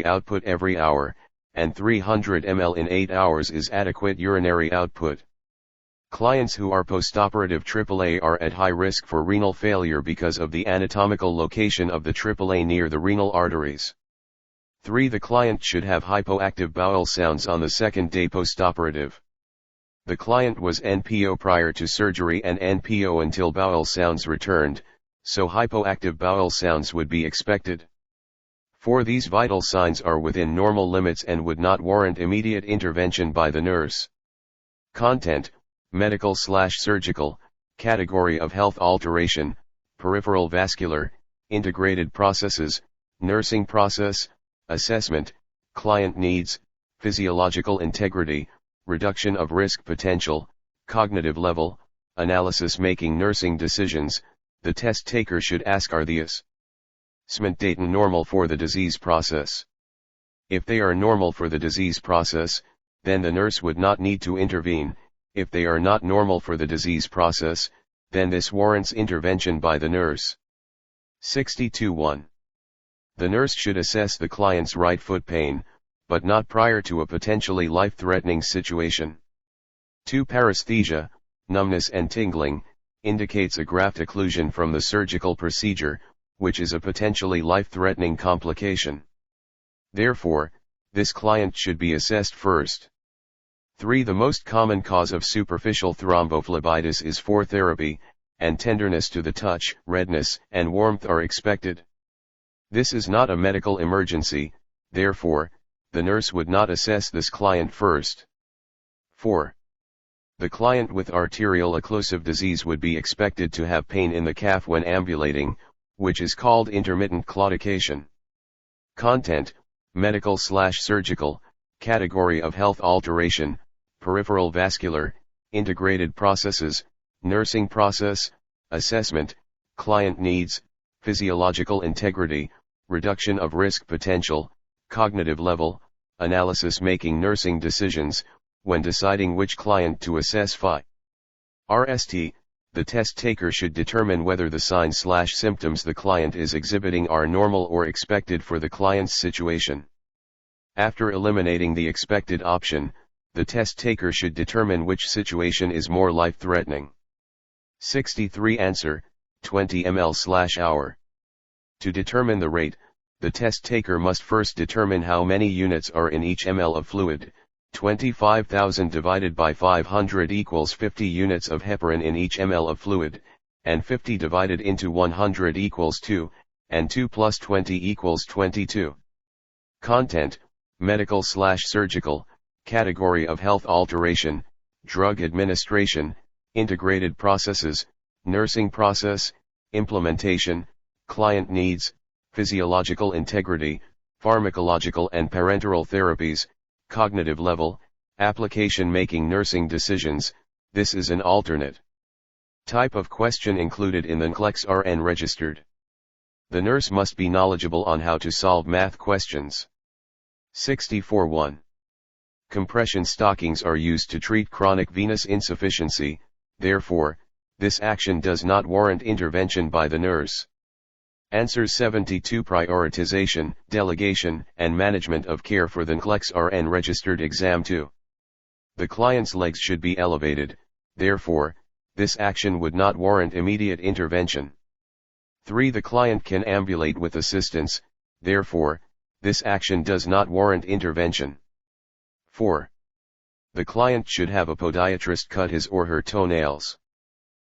output every hour, and 300 ml in 8 hours is adequate urinary output. Clients who are postoperative AAA are at high risk for renal failure because of the anatomical location of the AAA near the renal arteries. 3. The client should have hypoactive bowel sounds on the second day postoperative. The client was NPO prior to surgery and NPO until bowel sounds returned, so hypoactive bowel sounds would be expected. 4. These vital signs are within normal limits and would not warrant immediate intervention by the nurse. Content: medical/surgical, category of health alteration, peripheral vascular, integrated processes, nursing process, assessment, client needs, physiological integrity, reduction of risk potential, cognitive level, analysis making nursing decisions. The test taker should ask, are the assessment data normal for the disease process? If they are normal for the disease process, then the nurse would not need to intervene. If they are not normal for the disease process, then this warrants intervention by the nurse. 62.1. The nurse should assess the client's right foot pain, but not prior to a potentially life-threatening situation. 2. Paresthesia, numbness and tingling, indicates a graft occlusion from the surgical procedure, which is a potentially life-threatening complication. Therefore, this client should be assessed first. 3. The most common cause of superficial thrombophlebitis is therapy, and tenderness to the touch, redness, and warmth are expected. This is not a medical emergency, therefore, the nurse would not assess this client first. 4. The client with arterial occlusive disease would be expected to have pain in the calf when ambulating, which is called intermittent claudication. Content: medical/surgical, category of health alteration, peripheral vascular, integrated processes, nursing process, assessment, client needs, physiological integrity, reduction of risk potential, cognitive level, analysis making nursing decisions. When deciding which client to assess RST, the test taker should determine whether the signs/symptoms the client is exhibiting are normal or expected for the client's situation. After eliminating the expected option, the test taker should determine which situation is more life-threatening. 63. Answer: 20 ml/hour. To determine the rate, the test taker must first determine how many units are in each ml of fluid. 25,000 divided by 500 equals 50 units of heparin in each ml of fluid, and 50 divided into 100 equals 2, and 2 plus 20 equals 22. Content: medical/surgical, category of health alteration, drug administration, integrated processes, nursing process, implementation, client needs, physiological integrity, pharmacological and parenteral therapies, cognitive level, application making nursing decisions. This is an alternate type of question included in the NCLEX-RN registered. The nurse must be knowledgeable on how to solve math questions. 64.1. Compression stockings are used to treat chronic venous insufficiency, therefore, this action does not warrant intervention by the nurse. Answers 72. Prioritization, delegation, and management of care for the NCLEX-RN registered exam 2. The client's legs should be elevated, therefore, this action would not warrant immediate intervention. 3. The client can ambulate with assistance, therefore, this action does not warrant intervention. 4. The client should have a podiatrist cut his or her toenails.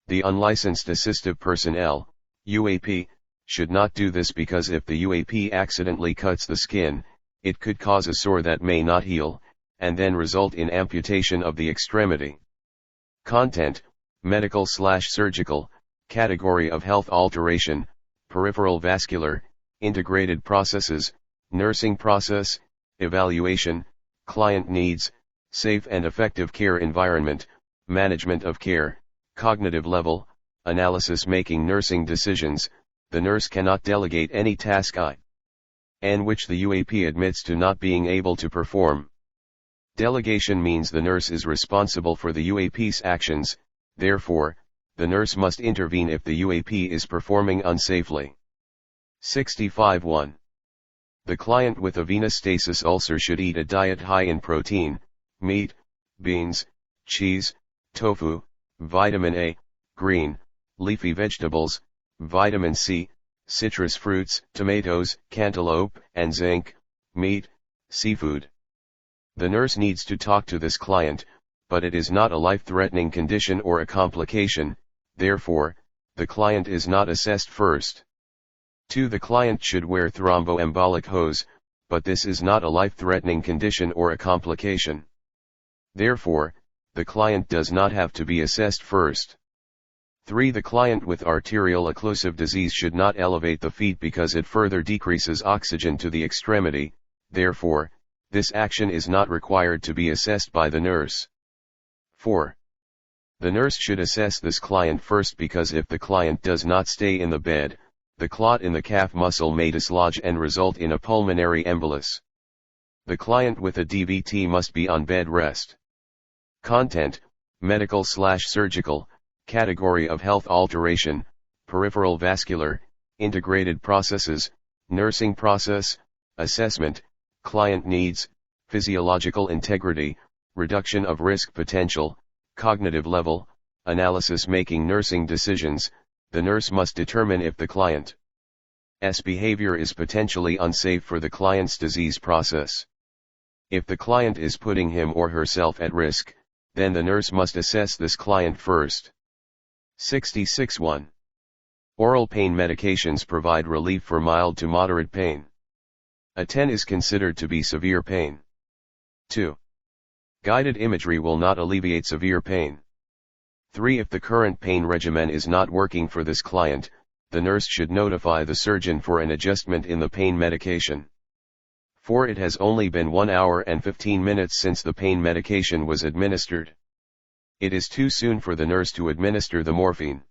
The unlicensed assistive personnel, UAP, should not do this because if the UAP accidentally cuts the skin, it could cause a sore that may not heal, and then result in amputation of the extremity. Content: medical/surgical, category of health alteration, peripheral vascular, integrated processes, nursing process, evaluation, client needs, safe and effective care environment, management of care, cognitive level, analysis making nursing decisions. The nurse cannot delegate any task in which the UAP admits to not being able to perform. Delegation means the nurse is responsible for the UAP's actions, therefore, the nurse must intervene if the UAP is performing unsafely. 65.1. The client with a venous stasis ulcer should eat a diet high in protein, meat, beans, cheese, tofu, vitamin A, green, leafy vegetables, vitamin C, citrus fruits, tomatoes, cantaloupe, and zinc, meat, seafood. The nurse needs to talk to this client, but it is not a life-threatening condition or a complication, therefore, the client is not assessed first. 2. The client should wear thromboembolic hose, but this is not a life-threatening condition or a complication. Therefore, the client does not have to be assessed first. 3. The client with arterial occlusive disease should not elevate the feet because it further decreases oxygen to the extremity, therefore, this action is not required to be assessed by the nurse. 4. The nurse should assess this client first because if the client does not stay in the bed, the clot in the calf muscle may dislodge and result in a pulmonary embolus. The client with a DVT must be on bed rest. Content: medical/surgical, category of health alteration, peripheral vascular, integrated processes, nursing process, assessment, client needs, physiological integrity, reduction of risk potential, cognitive level, analysis. Making nursing decisions, the nurse must determine if the client's behavior is potentially unsafe for the client's disease process. If the client is putting him or herself at risk, then the nurse must assess this client first. 66.1. Oral pain medications provide relief for mild to moderate pain. A 10 is considered to be severe pain. 2. Guided imagery will not alleviate severe pain. 3. If the current pain regimen is not working for this client, the nurse should notify the surgeon for an adjustment in the pain medication. 4. It has only been 1 hour and 15 minutes since the pain medication was administered. It is too soon for the nurse to administer the morphine.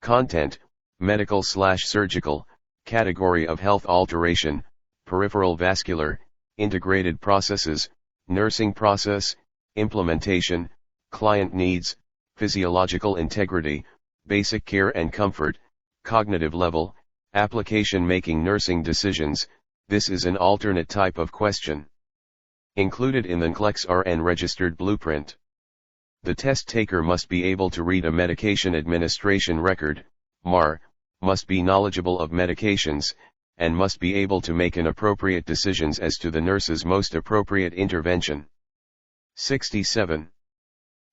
Content: medical/surgical, category of health alteration, peripheral vascular, integrated processes, nursing process, implementation, client needs, physiological integrity, basic care and comfort, cognitive level, application. Making nursing decisions, this is an alternate type of question. Included in the NCLEX-RN registered blueprint. The test taker must be able to read a medication administration record, MAR, must be knowledgeable of medications, and must be able to make an appropriate decisions as to the nurse's most appropriate intervention. 67.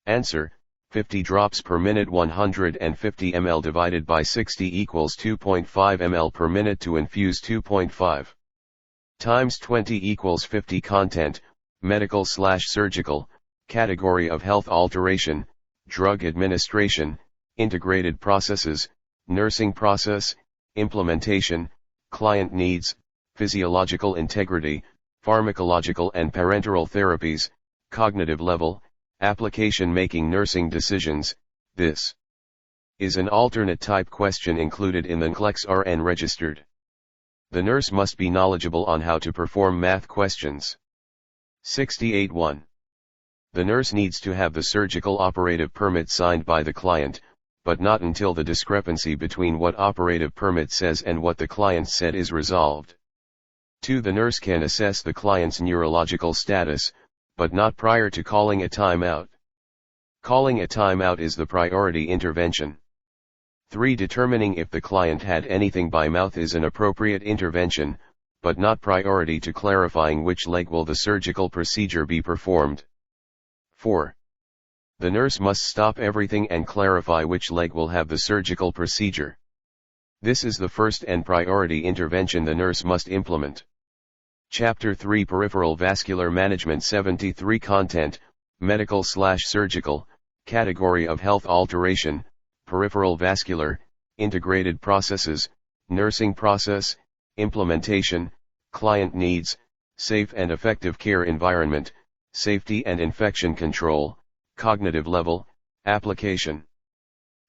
Answer: 50 drops per minute 150 ml divided by 60 equals 2.5 ml per minute to infuse 2.5 times 20 equals 50. Content: medical/surgical, category of health alteration, drug administration, integrated processes, nursing process, implementation, client needs, physiological integrity, pharmacological and parenteral therapies, cognitive level, application. Making nursing decisions, this is an alternate type question included in the NCLEX-RN registered. The nurse must be knowledgeable on how to perform math questions. 68.1. The nurse needs to have the surgical operative permit signed by the client, but not until the discrepancy between what operative permit says and what the client said is resolved. 2. The nurse can assess the client's neurological status, but not prior to calling a timeout. Calling a timeout is the priority intervention. 3. Determining if the client had anything by mouth is an appropriate intervention, but not priority to clarifying which leg will the surgical procedure be performed. 4. The nurse must stop everything and clarify which leg will have the surgical procedure. This is the first and priority intervention the nurse must implement. Chapter 3 Peripheral Vascular Management 73 Content: medical/surgical, category of health alteration, peripheral vascular, integrated processes, nursing process, implementation, client needs, safe and effective care environment, safety and infection control, cognitive level, application.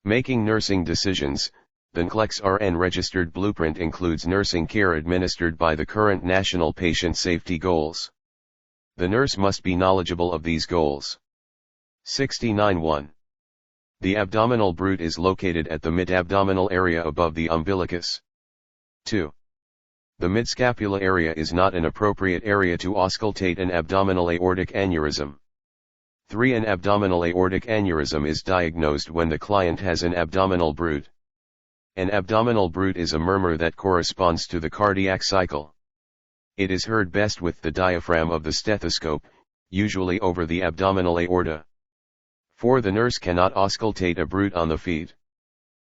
Making nursing decisions. The NCLEX-RN registered blueprint includes nursing care administered by the current national patient safety goals. The nurse must be knowledgeable of these goals. 69.1. The abdominal root is located at the mid-abdominal area above the umbilicus. 2. The midscapula area is not an appropriate area to auscultate an abdominal aortic aneurysm. 3. An abdominal aortic aneurysm is diagnosed when the client has an abdominal bruit. An abdominal bruit is a murmur that corresponds to the cardiac cycle. It is heard best with the diaphragm of the stethoscope, usually over the abdominal aorta. 4. The nurse cannot auscultate a bruit on the feet.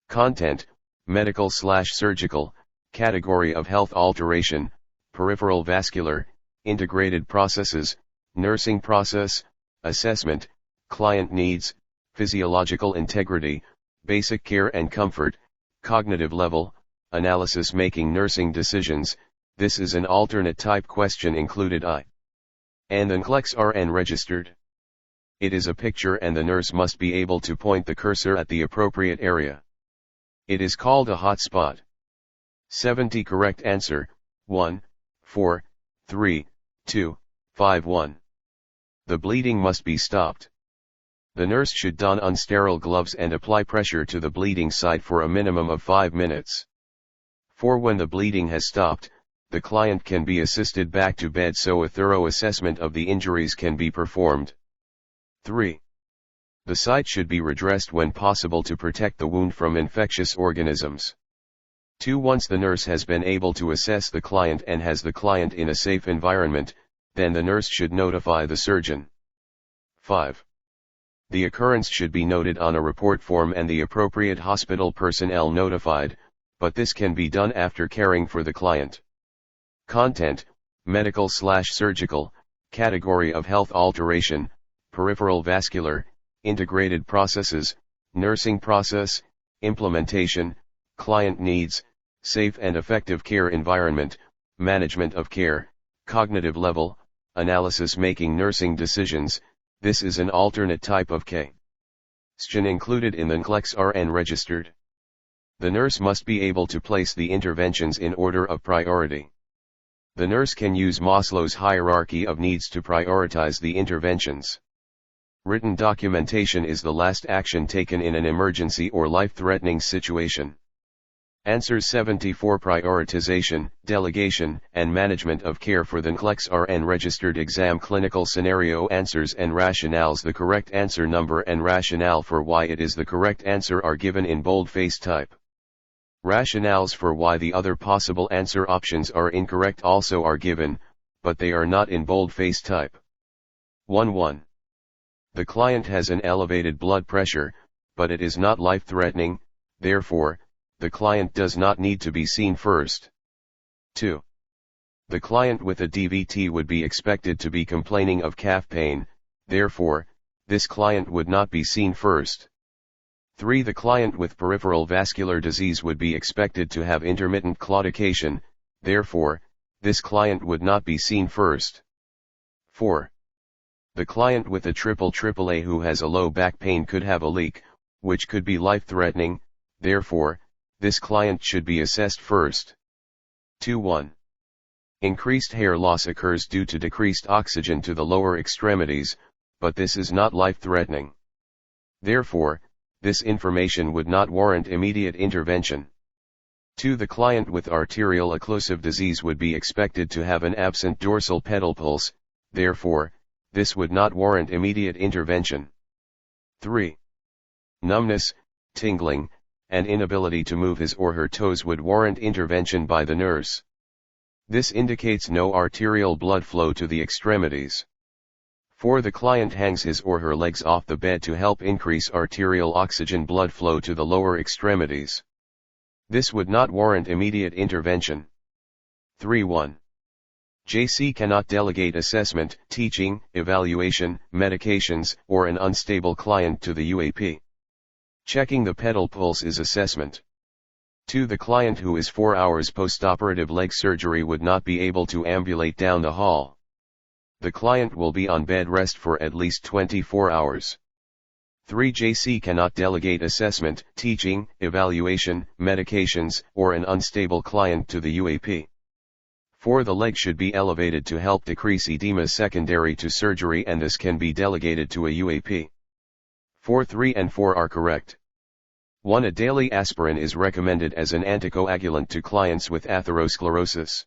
Content: medical/surgical, category of health alteration, peripheral vascular, integrated processes, nursing process, assessment, client needs, physiological integrity, basic care and comfort, cognitive level, analysis making nursing decisions. This is an alternate type question included I. And NCLEX-RN registered. It is a picture and the nurse must be able to point the cursor at the appropriate area. It is called a hot spot. 70 correct answer: 1, 4, 3, 2, 5, 1. The bleeding must be stopped. The nurse should don unsterile gloves and apply pressure to the bleeding site for a minimum of 5 minutes. 4. When the bleeding has stopped, the client can be assisted back to bed so a thorough assessment of the injuries can be performed. 3. The site should be redressed when possible to protect the wound from infectious organisms. 2. Once the nurse has been able to assess the client and has the client in a safe environment, then the nurse should notify the surgeon. 5. The occurrence should be noted on a report form and the appropriate hospital personnel notified, but this can be done after caring for the client. Content: medical/surgical, category of health alteration, peripheral vascular, integrated processes, nursing process, implementation, client needs, safe and effective care environment, management of care, cognitive level, analysis making nursing decisions. This is an alternate type of question included in the NCLEX-RN registered. The nurse must be able to place the interventions in order of priority. The nurse can use Maslow's hierarchy of needs to prioritize the interventions. Written documentation is the last action taken in an emergency or life-threatening situation. Answers: 74 Prioritization, delegation, and management of care for the NCLEX-RN registered exam clinical scenario answers and rationales. The correct answer number and rationale for why it is the correct answer are given in boldface type. Rationales for why the other possible answer options are incorrect also are given, but they are not in boldface type. 1. The client has an elevated blood pressure, but it is not life-threatening, therefore, the client does not need to be seen first. 2. The client with a DVT would be expected to be complaining of calf pain, therefore, this client would not be seen first. 3. The client with peripheral vascular disease would be expected to have intermittent claudication, therefore, this client would not be seen first. 4. The client with a AAA who has a low back pain could have a leak, which could be life-threatening, therefore, this client should be assessed first. 2. Increased hair loss occurs due to decreased oxygen to the lower extremities, but this is not life-threatening. Therefore, this information would not warrant immediate intervention. 2. The client with arterial occlusive disease would be expected to have an absent dorsal pedal pulse, therefore, this would not warrant immediate intervention. 3. Numbness, tingling, and inability to move his or her toes would warrant intervention by the nurse. This indicates no arterial blood flow to the extremities. 4. The client hangs his or her legs off the bed to help increase arterial oxygen blood flow to the lower extremities. This would not warrant immediate intervention. 3. JC cannot delegate assessment, teaching, evaluation, medications, or an unstable client to the UAP. Checking the pedal pulse is assessment. 2. The client who is 4 hours postoperative leg surgery would not be able to ambulate down the hall. The client will be on bed rest for at least 24 hours. 3. JC cannot delegate assessment, teaching, evaluation, medications, or an unstable client to the UAP. 4. The leg should be elevated to help decrease edema secondary to surgery and this can be delegated to a UAP. 4. 3 and 4 are correct. 1. A daily aspirin is recommended as an anticoagulant to clients with atherosclerosis.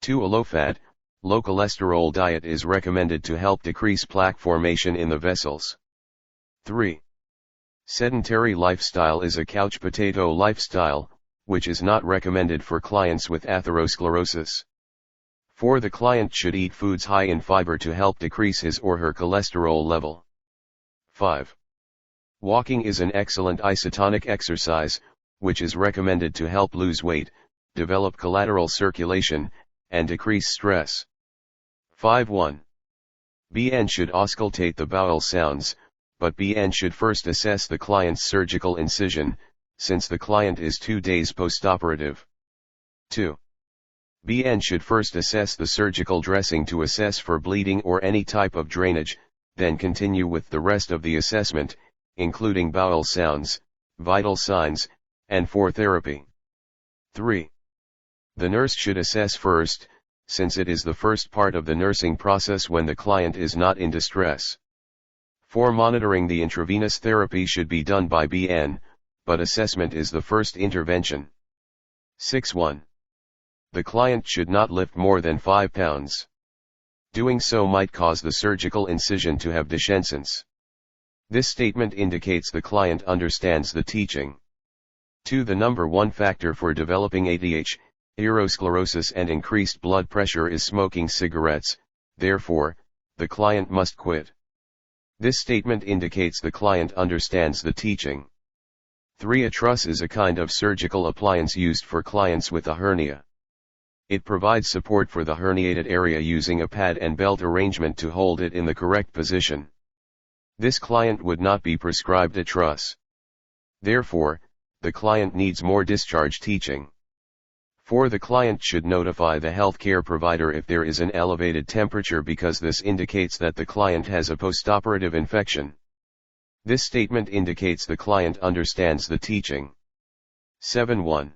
2. A low-fat, low-cholesterol diet is recommended to help decrease plaque formation in the vessels. 3. Sedentary lifestyle is a couch potato lifestyle, which is not recommended for clients with atherosclerosis. 4. The client should eat foods high in fiber to help decrease his or her cholesterol level. 5. Walking is an excellent isotonic exercise, which is recommended to help lose weight, develop collateral circulation, and decrease stress. 5.1. BN should auscultate the bowel sounds, but BN should first assess the client's surgical incision, since the client is 2 days postoperative. 2. BN should first assess the surgical dressing to assess for bleeding or any type of drainage, then continue with the rest of the assessment, including bowel sounds, vital signs, and for therapy. 3. The nurse should assess first, since it is the first part of the nursing process when the client is not in distress. 4. Monitoring the intravenous therapy should be done by BN, but assessment is the first intervention. 6.1. The client should not lift more than 5 pounds. Doing so might cause the surgical incision to have dehiscence. This statement indicates the client understands the teaching. 2. The number one factor for developing ADH, atherosclerosis and increased blood pressure is smoking cigarettes, therefore, the client must quit. This statement indicates the client understands the teaching. 3. A truss is a kind of surgical appliance used for clients with a hernia. It provides support for the herniated area using a pad and belt arrangement to hold it in the correct position. This client would not be prescribed a truss. Therefore, the client needs more discharge teaching. 4. The client should notify the healthcare provider if there is an elevated temperature because this indicates that the client has a postoperative infection. This statement indicates the client understands the teaching. 7.1.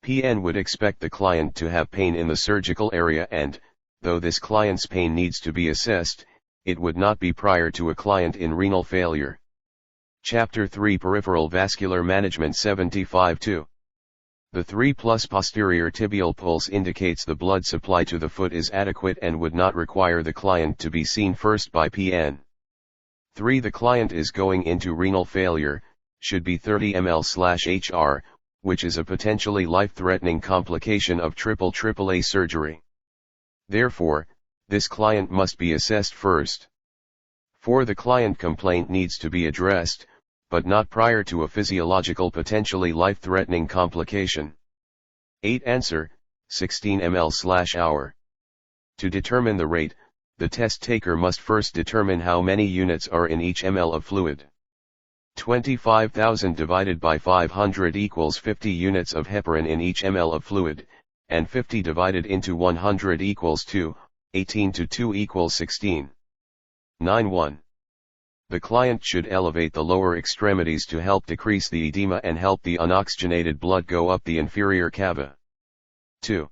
PN would expect the client to have pain in the surgical area and, though this client's pain needs to be assessed, it would not be prior to a client in renal failure. Chapter 3 Peripheral Vascular Management 75-2. The 3 plus posterior tibial pulse indicates the blood supply to the foot is adequate and would not require the client to be seen first by PN. 3. The client is going into renal failure, should be 30 ml/HR, which is a potentially life-threatening complication of AAA surgery. Therefore, this client must be assessed first. 4. The client complaint needs to be addressed, but not prior to a physiological potentially life-threatening complication. 8. Answer, 16 ml/hour. To determine the rate, the test taker must first determine how many units are in each ml of fluid. 25,000 divided by 500 equals 50 units of heparin in each ml of fluid, and 50 divided into 100 equals 2, 18 to 2 equals 16. 9.1. The client should elevate the lower extremities to help decrease the edema and help the unoxygenated blood go up the inferior cava. 2.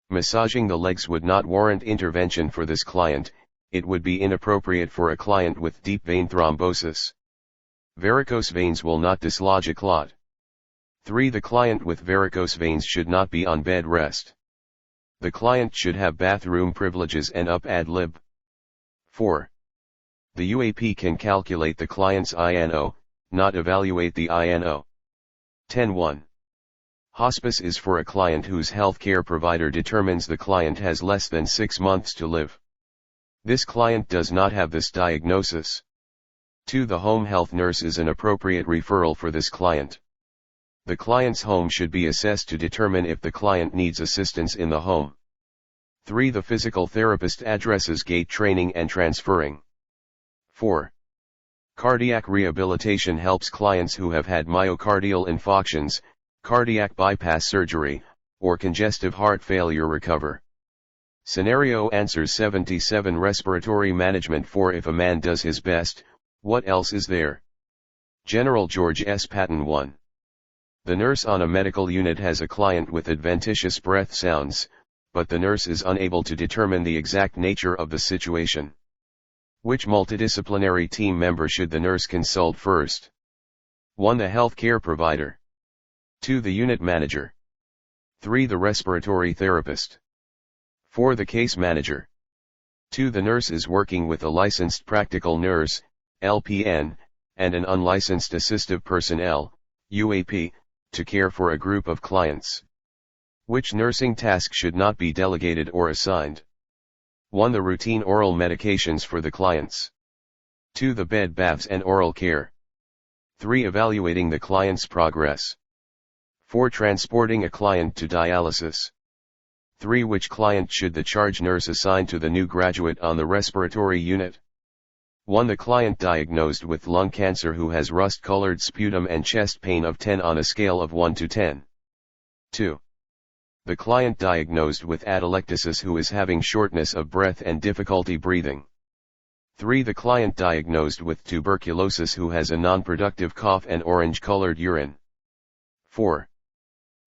Massaging the legs would not warrant intervention for this client, it would be inappropriate for a client with deep vein thrombosis. Varicose veins will not dislodge a clot. 3. The client with varicose veins should not be on bed rest. The client should have bathroom privileges and up ad lib. 4. The UAP can calculate the client's INO, not evaluate the INO. 10.1. Hospice is for a client whose healthcare provider determines the client has less than 6 months to live. This client does not have this diagnosis. 2. The home health nurse is an appropriate referral for this client. The client's home should be assessed to determine if the client needs assistance in the home. 3. The physical therapist addresses gait training and transferring. 4. Cardiac rehabilitation helps clients who have had myocardial infarctions, cardiac bypass surgery, or congestive heart failure recover. Scenario answers 77. Respiratory management 4. If a man does his best, what else is there? General George S. Patton 1. The nurse on a medical unit has a client with adventitious breath sounds, but the nurse is unable to determine the exact nature of the situation. Which multidisciplinary team member should the nurse consult first? 1. The healthcare provider. 2. The unit manager. 3. The respiratory therapist. 4. The case manager. 2. The nurse is working with a licensed practical nurse, LPN, and an unlicensed assistive personnel, UAP, to care for a group of clients. Which nursing task should not be delegated or assigned? 1. The routine oral medications for the clients. 2. The bed baths and oral care. 3. Evaluating the client's progress. 4. Transporting a client to dialysis. 3. Which client should the charge nurse assign to the new graduate on the respiratory unit? 1. The client diagnosed with lung cancer who has rust-colored sputum and chest pain of 10 on a scale of 1 to 10. 2. The client diagnosed with atelectasis who is having shortness of breath and difficulty breathing. 3. The client diagnosed with tuberculosis who has a non-productive cough and orange-colored urine. 4.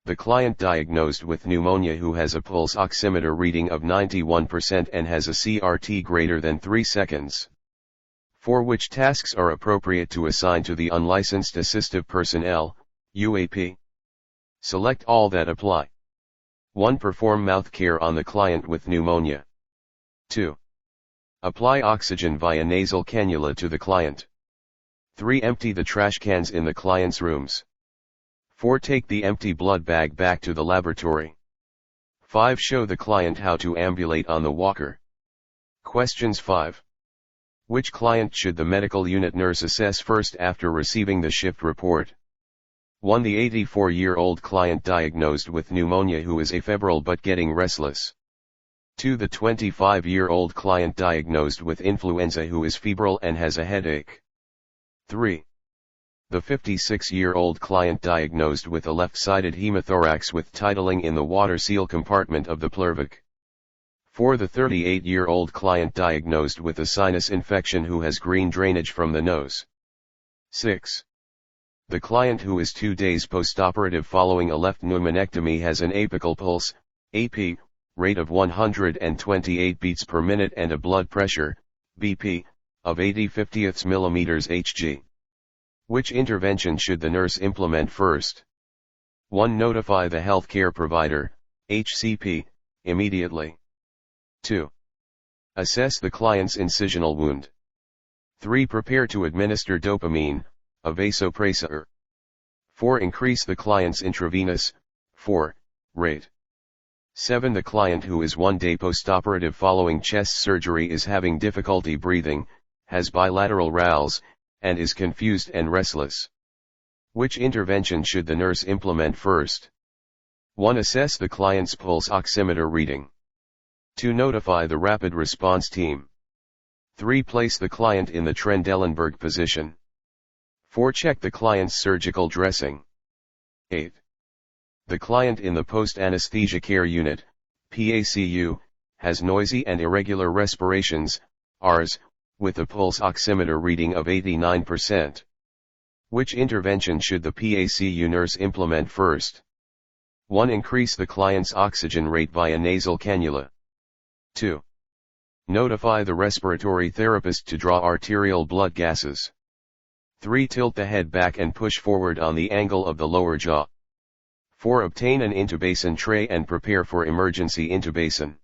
The client diagnosed with pneumonia who has a pulse oximeter reading of 91% and has a CRT greater than 3 seconds. 4. Which tasks are appropriate to assign to the unlicensed assistive personnel, UAP? Select all that apply. 1. Perform mouth care on the client with pneumonia. 2. Apply oxygen via nasal cannula to the client. 3. Empty the trash cans in the client's rooms. 4. Take the empty blood bag back to the laboratory. 5. Show the client how to ambulate on the walker. Questions 5. Which client should the medical unit nurse assess first after receiving the shift report? 1. The 84-year-old client diagnosed with pneumonia who is afebrile but getting restless. 2. The 25-year-old client diagnosed with influenza who is febrile and has a headache. 3. The 56-year-old client diagnosed with a left-sided hemothorax with titling in the water seal compartment of the pleurovic. 4. The 38-year-old client diagnosed with a sinus infection who has green drainage from the nose. 6. The client who is 2 days postoperative following a left pneumonectomy has an apical pulse, AP, rate of 128 beats per minute and a blood pressure, BP, of 80/50 millimeters Hg. Which intervention should the nurse implement first? 1. Notify the healthcare provider, HCP, immediately. 2. Assess the client's incisional wound. 3. Prepare to administer dopamine, a vasopressor. 4. Increase the client's intravenous, 4, rate. 7. The client who is 1 day postoperative following chest surgery is having difficulty breathing, has bilateral rales, and is confused and restless. Which intervention should the nurse implement first? 1. Assess the client's pulse oximeter reading. 2. Notify the rapid response team. 3. Place the client in the Trendelenburg position. 4. Check the client's surgical dressing. 8. The client in the post-anesthesia care unit, PACU, has noisy and irregular respirations, ARS, with a pulse oximeter reading of 89%. Which intervention should the PACU nurse implement first? 1. Increase the client's oxygen rate via nasal cannula. 2. Notify the respiratory therapist to draw arterial blood gases. 3. Tilt the head back and push forward on the angle of the lower jaw. 4. Obtain an intubation tray and prepare for emergency intubation.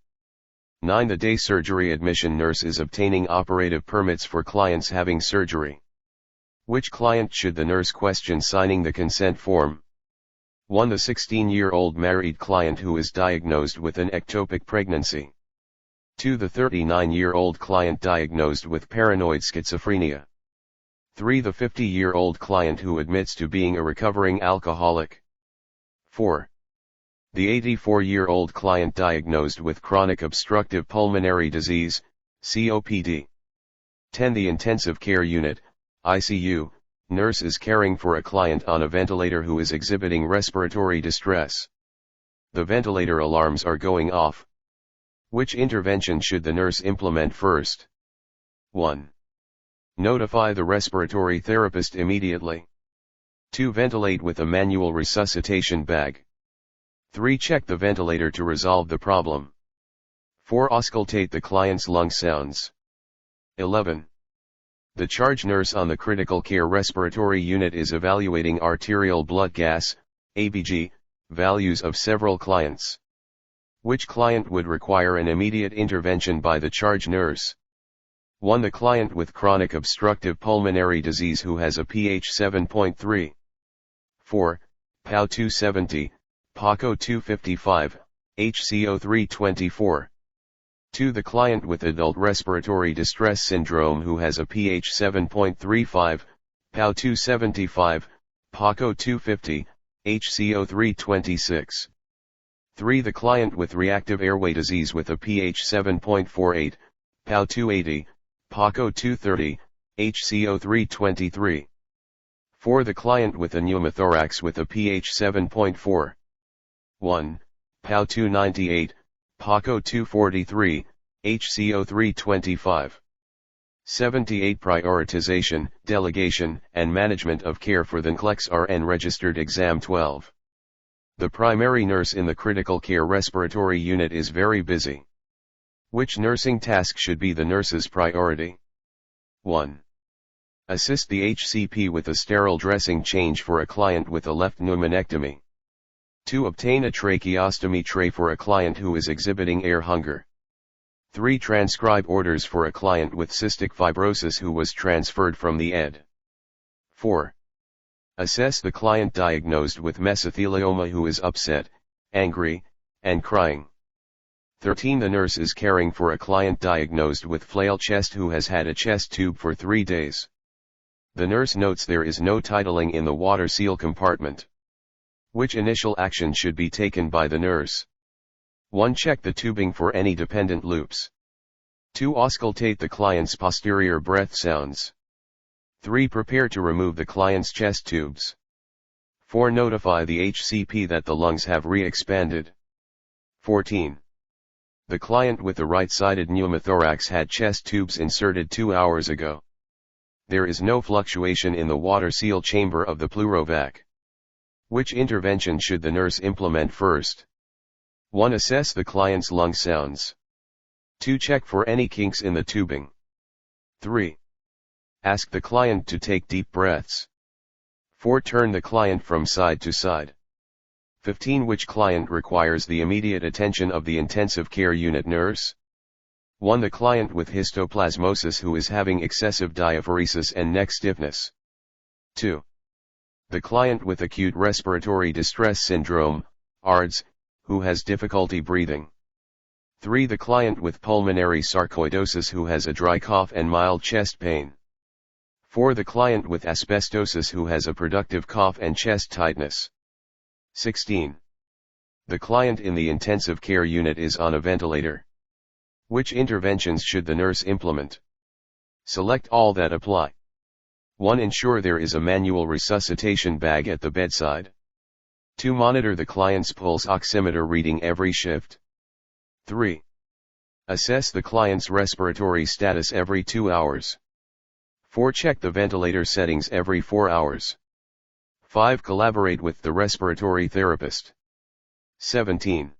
9. The day surgery admission nurse is obtaining operative permits for clients having surgery. Which client should the nurse question signing the consent form? 1. The 16-year-old married client who is diagnosed with an ectopic pregnancy. 2. The 39-year-old client diagnosed with paranoid schizophrenia. 3. The 50-year-old client who admits to being a recovering alcoholic. 4. The 84-year-old client diagnosed with chronic obstructive pulmonary disease, COPD. 10. The intensive care unit, ICU, nurse is caring for a client on a ventilator who is exhibiting respiratory distress. The ventilator alarms are going off. Which intervention should the nurse implement first? 1. Notify the respiratory therapist immediately. 2. Ventilate with a manual resuscitation bag. 3. Check the ventilator to resolve the problem. 4. Auscultate the client's lung sounds. 11. The charge nurse on the critical care respiratory unit is evaluating arterial blood gas, ABG, values of several clients. Which client would require an immediate intervention by the charge nurse? 1. The client with chronic obstructive pulmonary disease who has a pH 7.3. 4. PAO 270, PACO 255, HCO 324. 2. The client with adult respiratory distress syndrome who has a pH 7.35, PAO 275, PACO 250, HCO 326. 3. The client with reactive airway disease with a pH 7.48, PAO 280, PACO 230, HCO 323. 4. The client with a pneumothorax with a pH 7.4. 1. PAO 298, PACO 243, HCO 325. 78. Prioritization, delegation, and management of care for the NCLEX-RN registered exam 12. The primary nurse in the critical care respiratory unit is very busy. Which nursing task should be the nurse's priority? 1. Assist the HCP with a sterile dressing change for a client with a left pneumonectomy. 2. Obtain a tracheostomy tray for a client who is exhibiting air hunger. 3. Transcribe orders for a client with cystic fibrosis who was transferred from the ED. 4. Assess the client diagnosed with mesothelioma who is upset, angry, and crying. 13. The nurse is caring for a client diagnosed with flail chest who has had a chest tube for 3 days. The nurse notes there is no titling in the water seal compartment. Which initial action should be taken by the nurse? 1. Check the tubing for any dependent loops. 2. Auscultate the client's posterior breath sounds. 3. Prepare to remove the client's chest tubes. 4. Notify the HCP that the lungs have re-expanded. 14. The client with the right-sided pneumothorax had chest tubes inserted 2 hours ago. There is no fluctuation in the water seal chamber of the pleurovac. Which intervention should the nurse implement first? 1. Assess the client's lung sounds. 2. Check for any kinks in the tubing. 3. Ask the client to take deep breaths. 4. Turn the client from side to side. 15. Which client requires the immediate attention of the intensive care unit nurse? 1. The client with histoplasmosis who is having excessive diaphoresis and neck stiffness. 2. The client with acute respiratory distress syndrome, ARDS, who has difficulty breathing. 3. The client with pulmonary sarcoidosis who has a dry cough and mild chest pain. 4. The client with asbestosis who has a productive cough and chest tightness. 16. The client in the intensive care unit is on a ventilator. Which interventions should the nurse implement? Select all that apply. 1. Ensure there is a manual resuscitation bag at the bedside. 2. Monitor the client's pulse oximeter reading every shift. 3. Assess the client's respiratory status every 2 hours. 4. Check the ventilator settings every 4 hours. 5. Collaborate with the respiratory therapist. 17.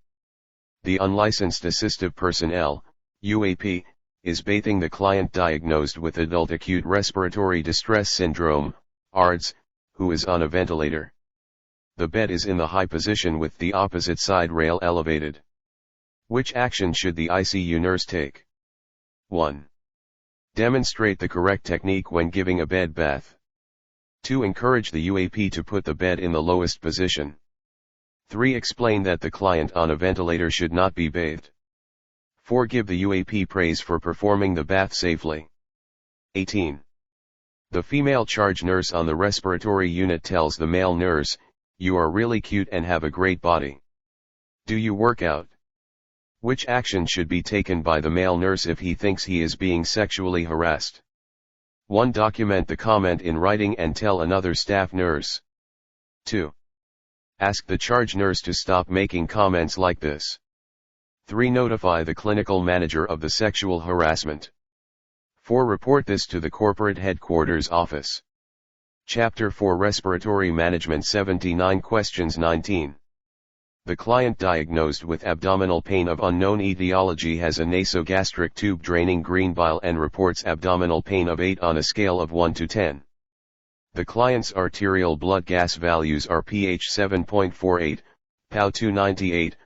The unlicensed assistive personnel, UAP, is bathing the client diagnosed with adult acute respiratory distress syndrome, ARDS, who is on a ventilator. The bed is in the high position with the opposite side rail elevated. Which action should the ICU nurse take? 1. Demonstrate the correct technique when giving a bed bath. 2. Encourage the UAP to put the bed in the lowest position. 3. Explain that the client on a ventilator should not be bathed. 4. Give the UAP praise for performing the bath safely. 18. The female charge nurse on the respiratory unit tells the male nurse, "You are really cute and have a great body. Do you work out?" Which action should be taken by the male nurse if he thinks he is being sexually harassed? 1. Document the comment in writing and tell another staff nurse. 2. Ask the charge nurse to stop making comments like this. 3. Notify the clinical manager of the sexual harassment. 4. Report this to the corporate headquarters office. Chapter 4 Respiratory Management 79 Questions 19. The client diagnosed with abdominal pain of unknown etiology has a nasogastric tube draining green bile and reports abdominal pain of 8 on a scale of 1 to 10. The client's arterial blood gas values are pH 7.48, PAO 298,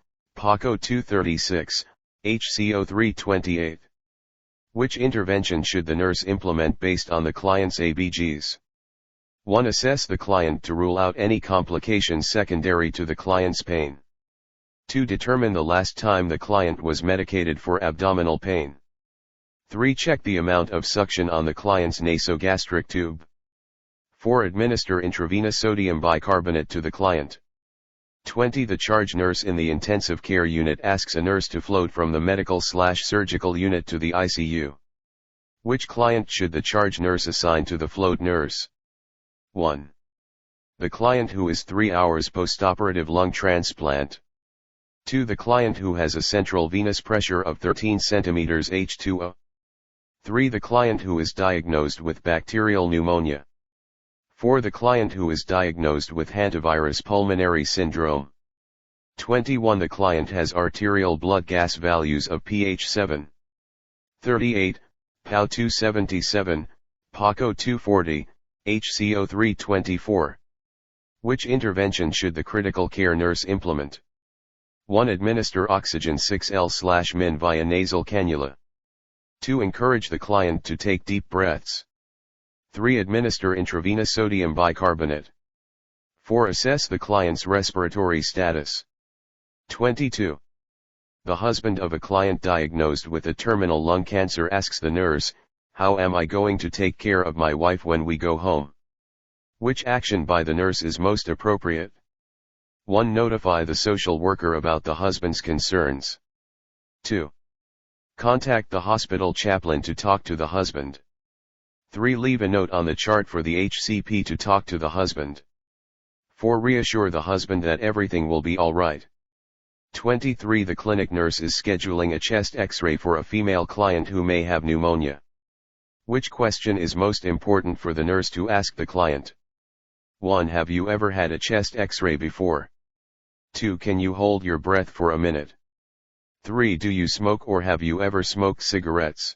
PACO 236, HCO 328. Which intervention should the nurse implement based on the client's ABGs? 1. Assess the client to rule out any complications secondary to the client's pain. 2. Determine the last time the client was medicated for abdominal pain. 3. Check the amount of suction on the client's nasogastric tube. 4. Administer intravenous sodium bicarbonate to the client. 20. The charge nurse in the intensive care unit asks a nurse to float from the medical/surgical unit to the ICU. Which client should the charge nurse assign to the float nurse? 1. The client who is 3 hours postoperative lung transplant. 2. The client who has a central venous pressure of 13 cm H2O. 3. The client who is diagnosed with bacterial pneumonia. 4. The client who is diagnosed with hantavirus pulmonary syndrome. 21. The client has arterial blood gas values of pH 7. 38, PAO 277, PACO 240, HCO 324. Which intervention should the critical care nurse implement? 1. Administer oxygen 6L/min via nasal cannula. 2. Encourage the client to take deep breaths. 3. Administer intravenous sodium bicarbonate. 4. Assess the client's respiratory status. 22. The husband of a client diagnosed with a terminal lung cancer asks the nurse, "How am I going to take care of my wife when we go home?" Which action by the nurse is most appropriate? 1. Notify the social worker about the husband's concerns. 2. Contact the hospital chaplain to talk to the husband. 3. Leave a note on the chart for the HCP to talk to the husband. 4. Reassure the husband that everything will be alright. 23. The clinic nurse is scheduling a chest X-ray for a female client who may have pneumonia. Which question is most important for the nurse to ask the client? 1. Have you ever had a chest X-ray before? 2. Can you hold your breath for a minute? 3. Do you smoke or have you ever smoked cigarettes?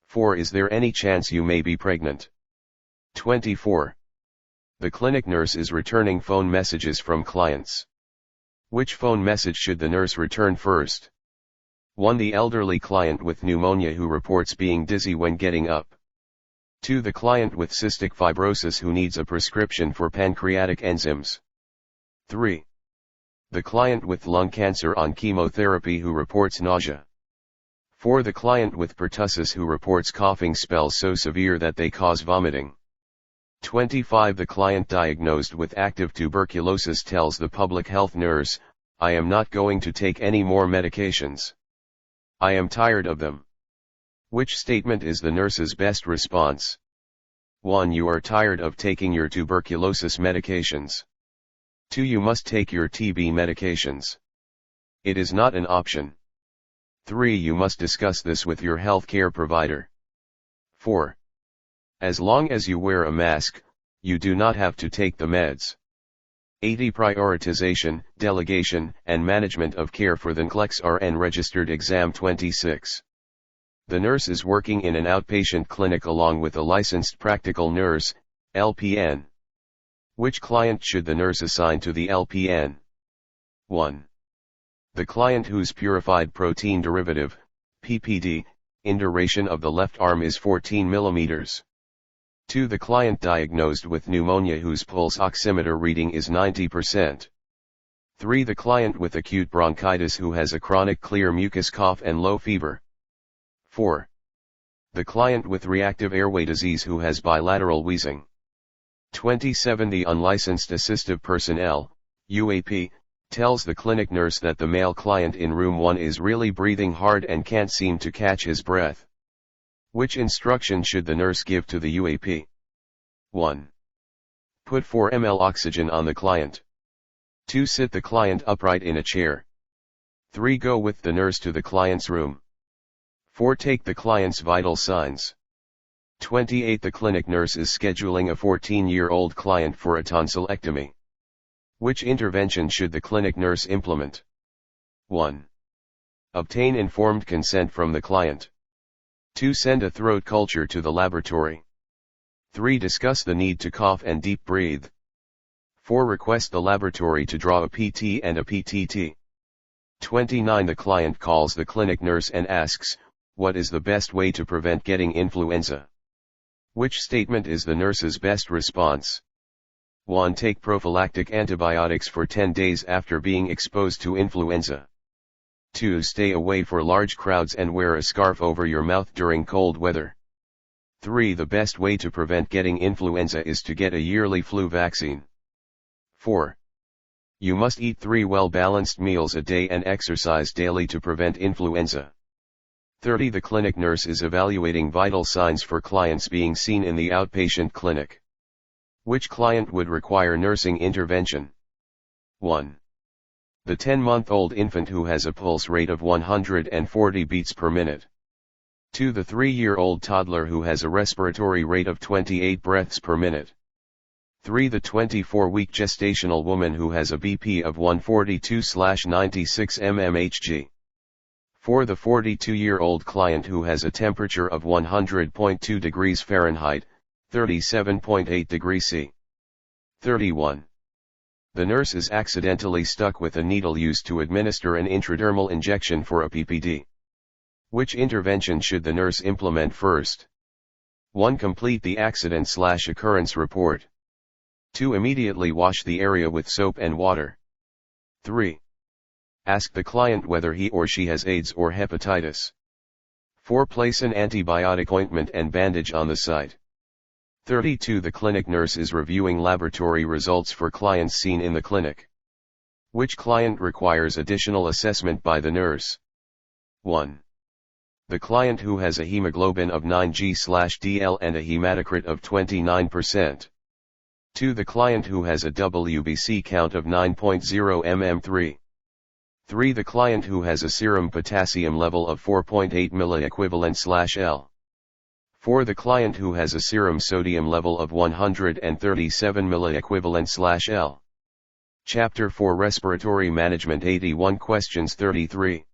4. Is there any chance you may be pregnant? 24. The clinic nurse is returning phone messages from clients. Which phone message should the nurse return first? 1. The elderly client with pneumonia who reports being dizzy when getting up. 2. The client with cystic fibrosis who needs a prescription for pancreatic enzymes. 3. The client with lung cancer on chemotherapy who reports nausea. 4. The client with pertussis who reports coughing spells so severe that they cause vomiting. 25. The client diagnosed with active tuberculosis tells the public health nurse, "I am not going to take any more medications. I am tired of them." Which statement is the nurse's best response? 1. You are tired of taking your tuberculosis medications. 2. You must take your TB medications. It is not an option. 3. You must discuss this with your healthcare provider. 4. As long as you wear a mask, you do not have to take the meds. 80. Prioritization, delegation, and management of care for the NCLEX-RN registered exam 26. The nurse is working in an outpatient clinic along with a licensed practical nurse, LPN. Which client should the nurse assign to the LPN? 1. The client whose purified protein derivative, PPD, induration of the left arm is 14 mm. 2. The client diagnosed with pneumonia whose pulse oximeter reading is 90%. 3. The client with acute bronchitis who has a chronic clear mucus cough and low fever. 4. The client with reactive airway disease who has bilateral wheezing. 27. The unlicensed assistive personnel, UAP, tells the clinic nurse that the male client in room 1 is really breathing hard and can't seem to catch his breath. Which instruction should the nurse give to the UAP? 1. Put 4 ml oxygen on the client. 2. Sit the client upright in a chair. 3. Go with the nurse to the client's room. 4. Take the client's vital signs. 28. The clinic nurse is scheduling a 14-year-old client for a tonsillectomy. Which intervention should the clinic nurse implement? 1. Obtain informed consent from the client. 2. Send a throat culture to the laboratory. 3. Discuss the need to cough and deep breathe. 4. Request the laboratory to draw a PT and a PTT. 29. The client calls the clinic nurse and asks, "What is the best way to prevent getting influenza?" Which statement is the nurse's best response? 1. Take prophylactic antibiotics for 10 days after being exposed to influenza. 2. Stay away for large crowds and wear a scarf over your mouth during cold weather. 3. The best way to prevent getting influenza is to get a yearly flu vaccine. 4. You must eat 3 well-balanced meals a day and exercise daily to prevent influenza. 30. The clinic nurse is evaluating vital signs for clients being seen in the outpatient clinic. Which client would require nursing intervention? 1. The 10-month-old infant who has a pulse rate of 140 beats per minute. 2. The 3-year-old toddler who has a respiratory rate of 28 breaths per minute. 3. The 24-week gestational woman who has a BP of 142/96 mmHg. 4. The 42-year-old client who has a temperature of 100.2 degrees Fahrenheit, 37.8 degrees C. 31. The nurse is accidentally stuck with a needle used to administer an intradermal injection for a PPD. Which intervention should the nurse implement first? 1. Complete the accident/occurrence report. 2. Immediately wash the area with soap and water. 3. Ask the client whether he or she has AIDS or hepatitis. 4. Place an antibiotic ointment and bandage on the site. 32. The clinic nurse is reviewing laboratory results for clients seen in the clinic. Which client requires additional assessment by the nurse? 1. The client who has a hemoglobin of 9G/DL and a hematocrit of 29%. 2. The client who has a WBC count of 9.0 mm3. 3. The client who has a serum potassium level of 4.8 milliequivalent/L. 4. The client who has a serum sodium level of 137 milliequivalent/L. Chapter 4 Respiratory Management 81 Questions 33.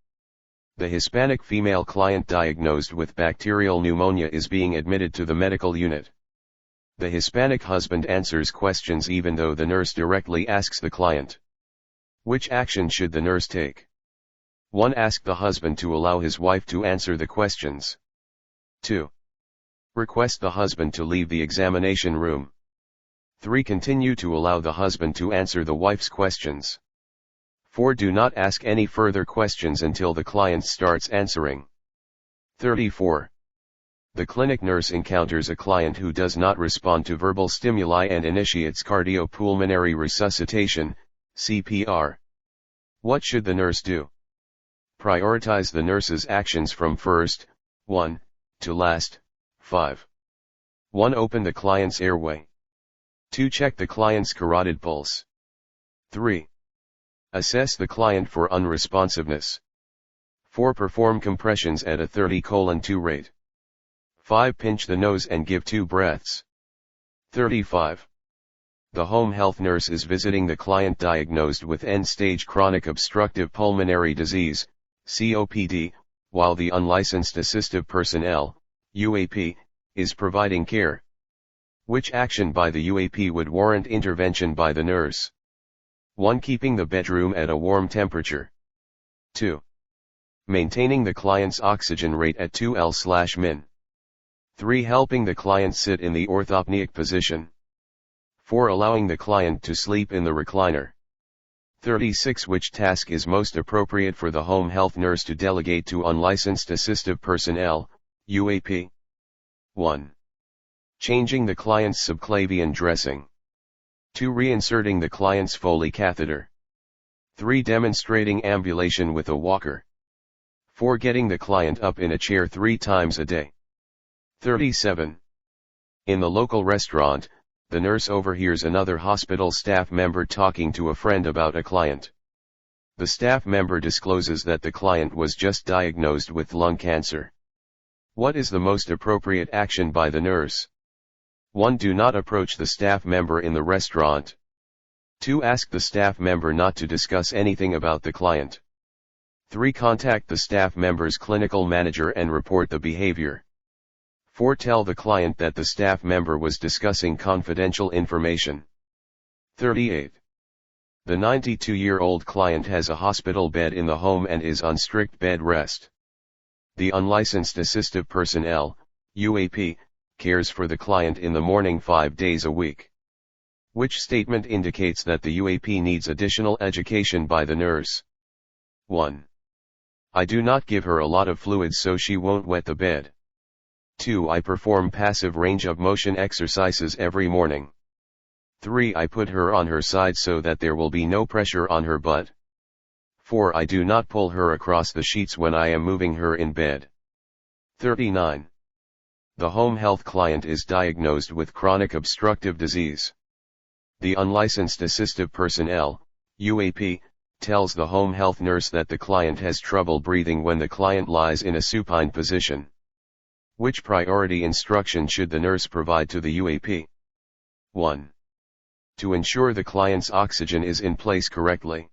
The Hispanic female client diagnosed with bacterial pneumonia is being admitted to the medical unit. The Hispanic husband answers questions even though the nurse directly asks the client. Which action should the nurse take? 1. Ask the husband to allow his wife to answer the questions. 2. Request the husband to leave the examination room. 3. Continue to allow the husband to answer the wife's questions. 4. Do not ask any further questions until the client starts answering. 34. The clinic nurse encounters a client who does not respond to verbal stimuli and initiates cardiopulmonary resuscitation, CPR. What should the nurse do? Prioritize the nurse's actions from first, 1, to last, 5. 1. Open the client's airway. 2. Check the client's carotid pulse. 3. Assess the client for unresponsiveness. 4. Perform compressions at a 30:2 rate. 5. Pinch the nose and give 2 breaths. 35. The home health nurse is visiting the client diagnosed with end-stage chronic obstructive pulmonary disease, COPD, while the unlicensed assistive personnel, UAP, is providing care. Which action by the UAP would warrant intervention by the nurse? 1. Keeping the bedroom at a warm temperature. 2. Maintaining the client's oxygen rate at 2L/min. 3. Helping the client sit in the orthopneic position. 4. Allowing the client to sleep in the recliner. 36. Which task is most appropriate for the home health nurse to delegate to unlicensed assistive personnel, UAP? 1. Changing the client's subclavian dressing. 2. Reinserting the client's Foley catheter. 3. Demonstrating ambulation with a walker. 4. Getting the client up in a chair 3 times a day. 37. In the local restaurant, the nurse overhears another hospital staff member talking to a friend about a client. The staff member discloses that the client was just diagnosed with lung cancer. What is the most appropriate action by the nurse? 1. Do not approach the staff member in the restaurant. 2. Ask the staff member not to discuss anything about the client. 3. Contact the staff member's clinical manager and report the behavior. 4. Tell the client that the staff member was discussing confidential information. 38. The 92-year-old client has a hospital bed in the home and is on strict bed rest. The unlicensed assistive personnel, UAP, cares for the client in the morning 5 days a week. Which statement indicates that the UAP needs additional education by the nurse? 1. I do not give her a lot of fluids so she won't wet the bed. 2. I perform passive range of motion exercises every morning. 3. I put her on her side so that there will be no pressure on her butt. 4. I do not pull her across the sheets when I am moving her in bed. 39. The home health client is diagnosed with chronic obstructive disease. The unlicensed assistive personnel, UAP, tells the home health nurse that the client has trouble breathing when the client lies in a supine position. Which priority instruction should the nurse provide to the UAP? 1. To ensure the client's oxygen is in place correctly.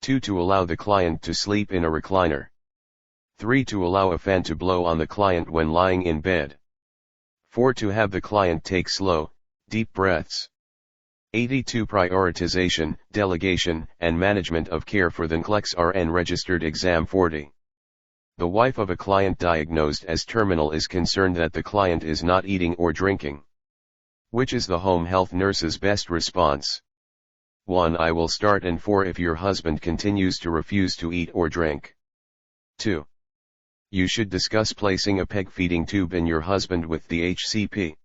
2. To allow the client to sleep in a recliner. 3. To allow a fan to blow on the client when lying in bed. 4. To have the client take slow, deep breaths. 82. Prioritization, delegation, and management of care for the NCLEX-RN registered exam 40. The wife of a client diagnosed as terminal is concerned that the client is not eating or drinking. Which is the home health nurse's best response? 1. I will start, and 4. If your husband continues to refuse to eat or drink. 2. You should discuss placing a peg feeding tube in your husband with the HCP.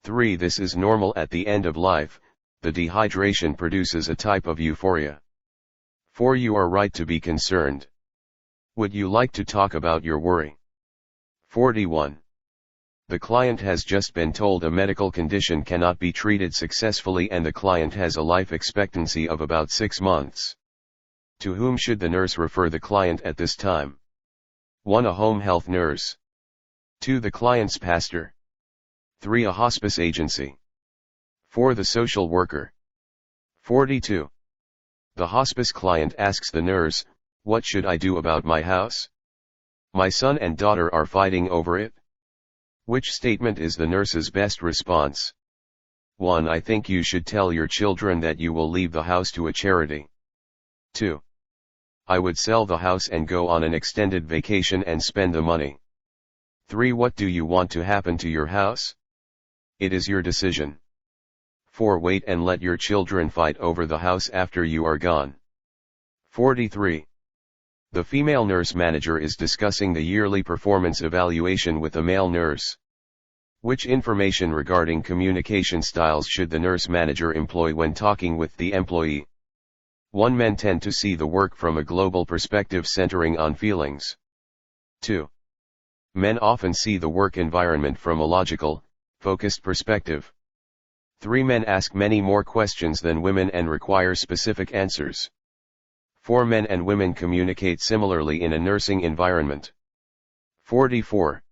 3. This is normal at the end of life, the dehydration produces a type of euphoria. 4. You are right to be concerned. Would you like to talk about your worry? 41. The client has just been told a medical condition cannot be treated successfully and the client has a life expectancy of about 6 months. To whom should the nurse refer the client at this time? 1. A home health nurse. 2. The client's pastor. 3. A hospice agency. 4. The social worker. 42. The hospice client asks the nurse, "What should I do about my house? My son and daughter are fighting over it." Which statement is the nurse's best response? 1. I think you should tell your children that you will leave the house to a charity. 2. I would sell the house and go on an extended vacation and spend the money. 3. What do you want to happen to your house? It is your decision. 4. Wait and let your children fight over the house after you are gone. 43. The female nurse manager is discussing the yearly performance evaluation with a male nurse. Which information regarding communication styles should the nurse manager employ when talking with the employee? 1. Men tend to see the work from a global perspective centering on feelings. 2. Men often see the work environment from a logical, focused perspective. 3. Men ask many more questions than women and require specific answers. 4. Men and women communicate similarly in a nursing environment. 44.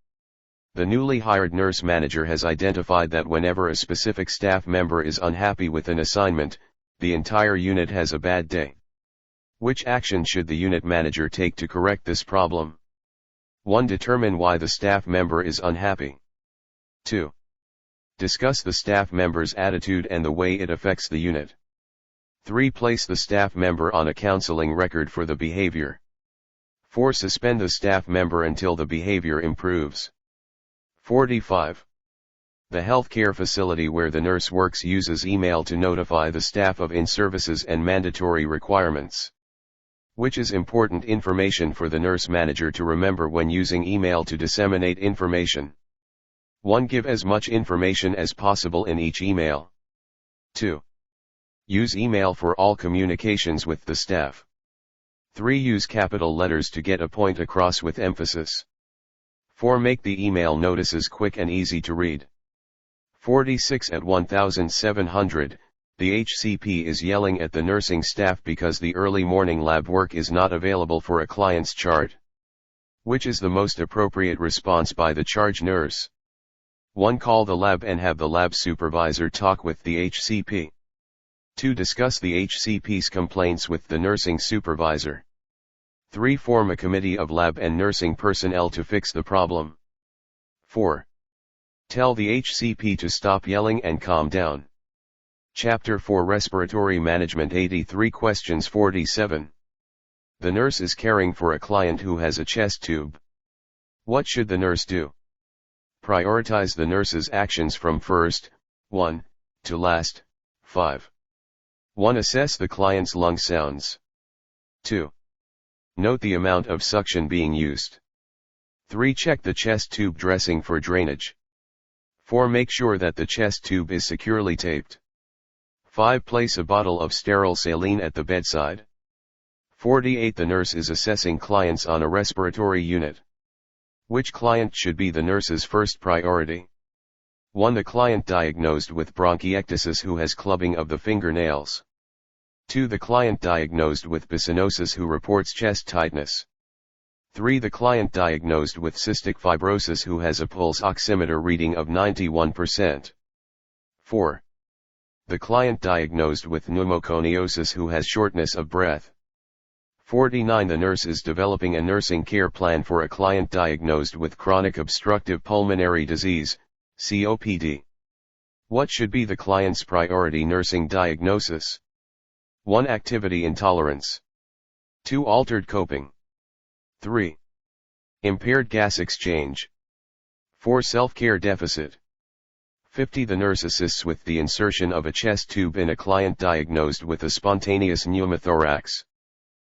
The newly hired nurse manager has identified that whenever a specific staff member is unhappy with an assignment, the entire unit has a bad day. Which action should the unit manager take to correct this problem? 1. Determine why the staff member is unhappy. 2. Discuss the staff member's attitude and the way it affects the unit. 3. Place the staff member on a counseling record for the behavior. 4. Suspend the staff member until the behavior improves. 45. The healthcare facility where the nurse works uses email to notify the staff of in-services and mandatory requirements. Which is important information for the nurse manager to remember when using email to disseminate information? 1. Give as much information as possible in each email. 2. Use email for all communications with the staff. 3. Use capital letters to get a point across with emphasis. 4. Make the email notices quick and easy to read. 46. At 1700, the HCP is yelling at the nursing staff because the early morning lab work is not available for a client's chart. Which is the most appropriate response by the charge nurse? 1. Call the lab and have the lab supervisor talk with the HCP. 2. Discuss the HCP's complaints with the nursing supervisor. 3. Form a committee of lab and nursing personnel to fix the problem. 4. Tell the HCP to stop yelling and calm down. Chapter 4 Respiratory Management 83 Questions 47. The nurse is caring for a client who has a chest tube. What should the nurse do? Prioritize the nurse's actions from first, 1, to last, 5. 1. Assess the client's lung sounds. 2. Note the amount of suction being used. 3. Check the chest tube dressing for drainage. 4. Make sure that the chest tube is securely taped. 5. Place a bottle of sterile saline at the bedside. 48. The nurse is assessing clients on a respiratory unit. Which client should be the nurse's first priority? 1. The client diagnosed with bronchiectasis who has clubbing of the fingernails. 2. The client diagnosed with byssinosis who reports chest tightness. 3. The client diagnosed with cystic fibrosis who has a pulse oximeter reading of 91%. 4. The client diagnosed with pneumoconiosis who has shortness of breath. 49. The nurse is developing a nursing care plan for a client diagnosed with chronic obstructive pulmonary disease, COPD. What should be the client's priority nursing diagnosis? 1. Activity intolerance. 2. Altered coping. 3. Impaired gas exchange. 4. Self-care deficit. 50. The nurse assists with the insertion of a chest tube in a client diagnosed with a spontaneous pneumothorax.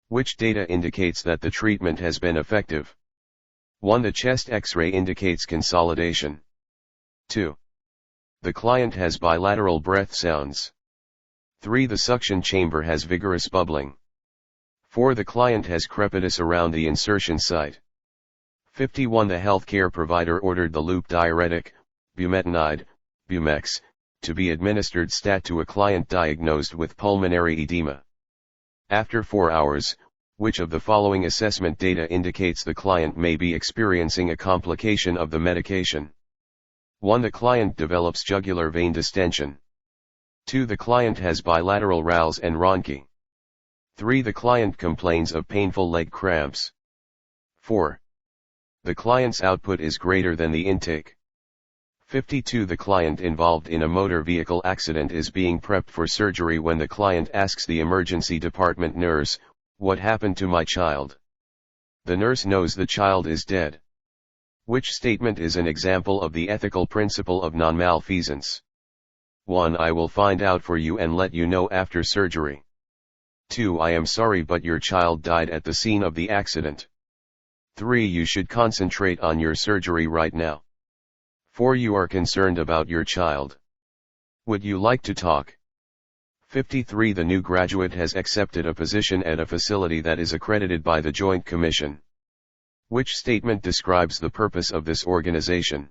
Which data indicates that the treatment has been effective? 1. The chest X-ray indicates consolidation. 2. The client has bilateral breath sounds. 3. The suction chamber has vigorous bubbling. 4. The client has crepitus around the insertion site. 51. The healthcare provider ordered the loop diuretic, bumetanide, Bumex, to be administered stat to a client diagnosed with pulmonary edema. After 4 hours, which of the following assessment data indicates the client may be experiencing a complication of the medication? 1. The client develops jugular vein distension. 2. The client has bilateral rales and rhonchi. 3. The client complains of painful leg cramps. 4. The client's output is greater than the intake. 52. The client involved in a motor vehicle accident is being prepped for surgery when the client asks the emergency department nurse, "What happened to my child?" The nurse knows the child is dead. Which statement is an example of the ethical principle of non-malfeasance? 1. I will find out for you and let you know after surgery. 2. I am sorry but your child died at the scene of the accident. 3. You should concentrate on your surgery right now. 4. You are concerned about your child. Would you like to talk? 53. The new graduate has accepted a position at a facility that is accredited by the Joint Commission. Which statement describes the purpose of this organization?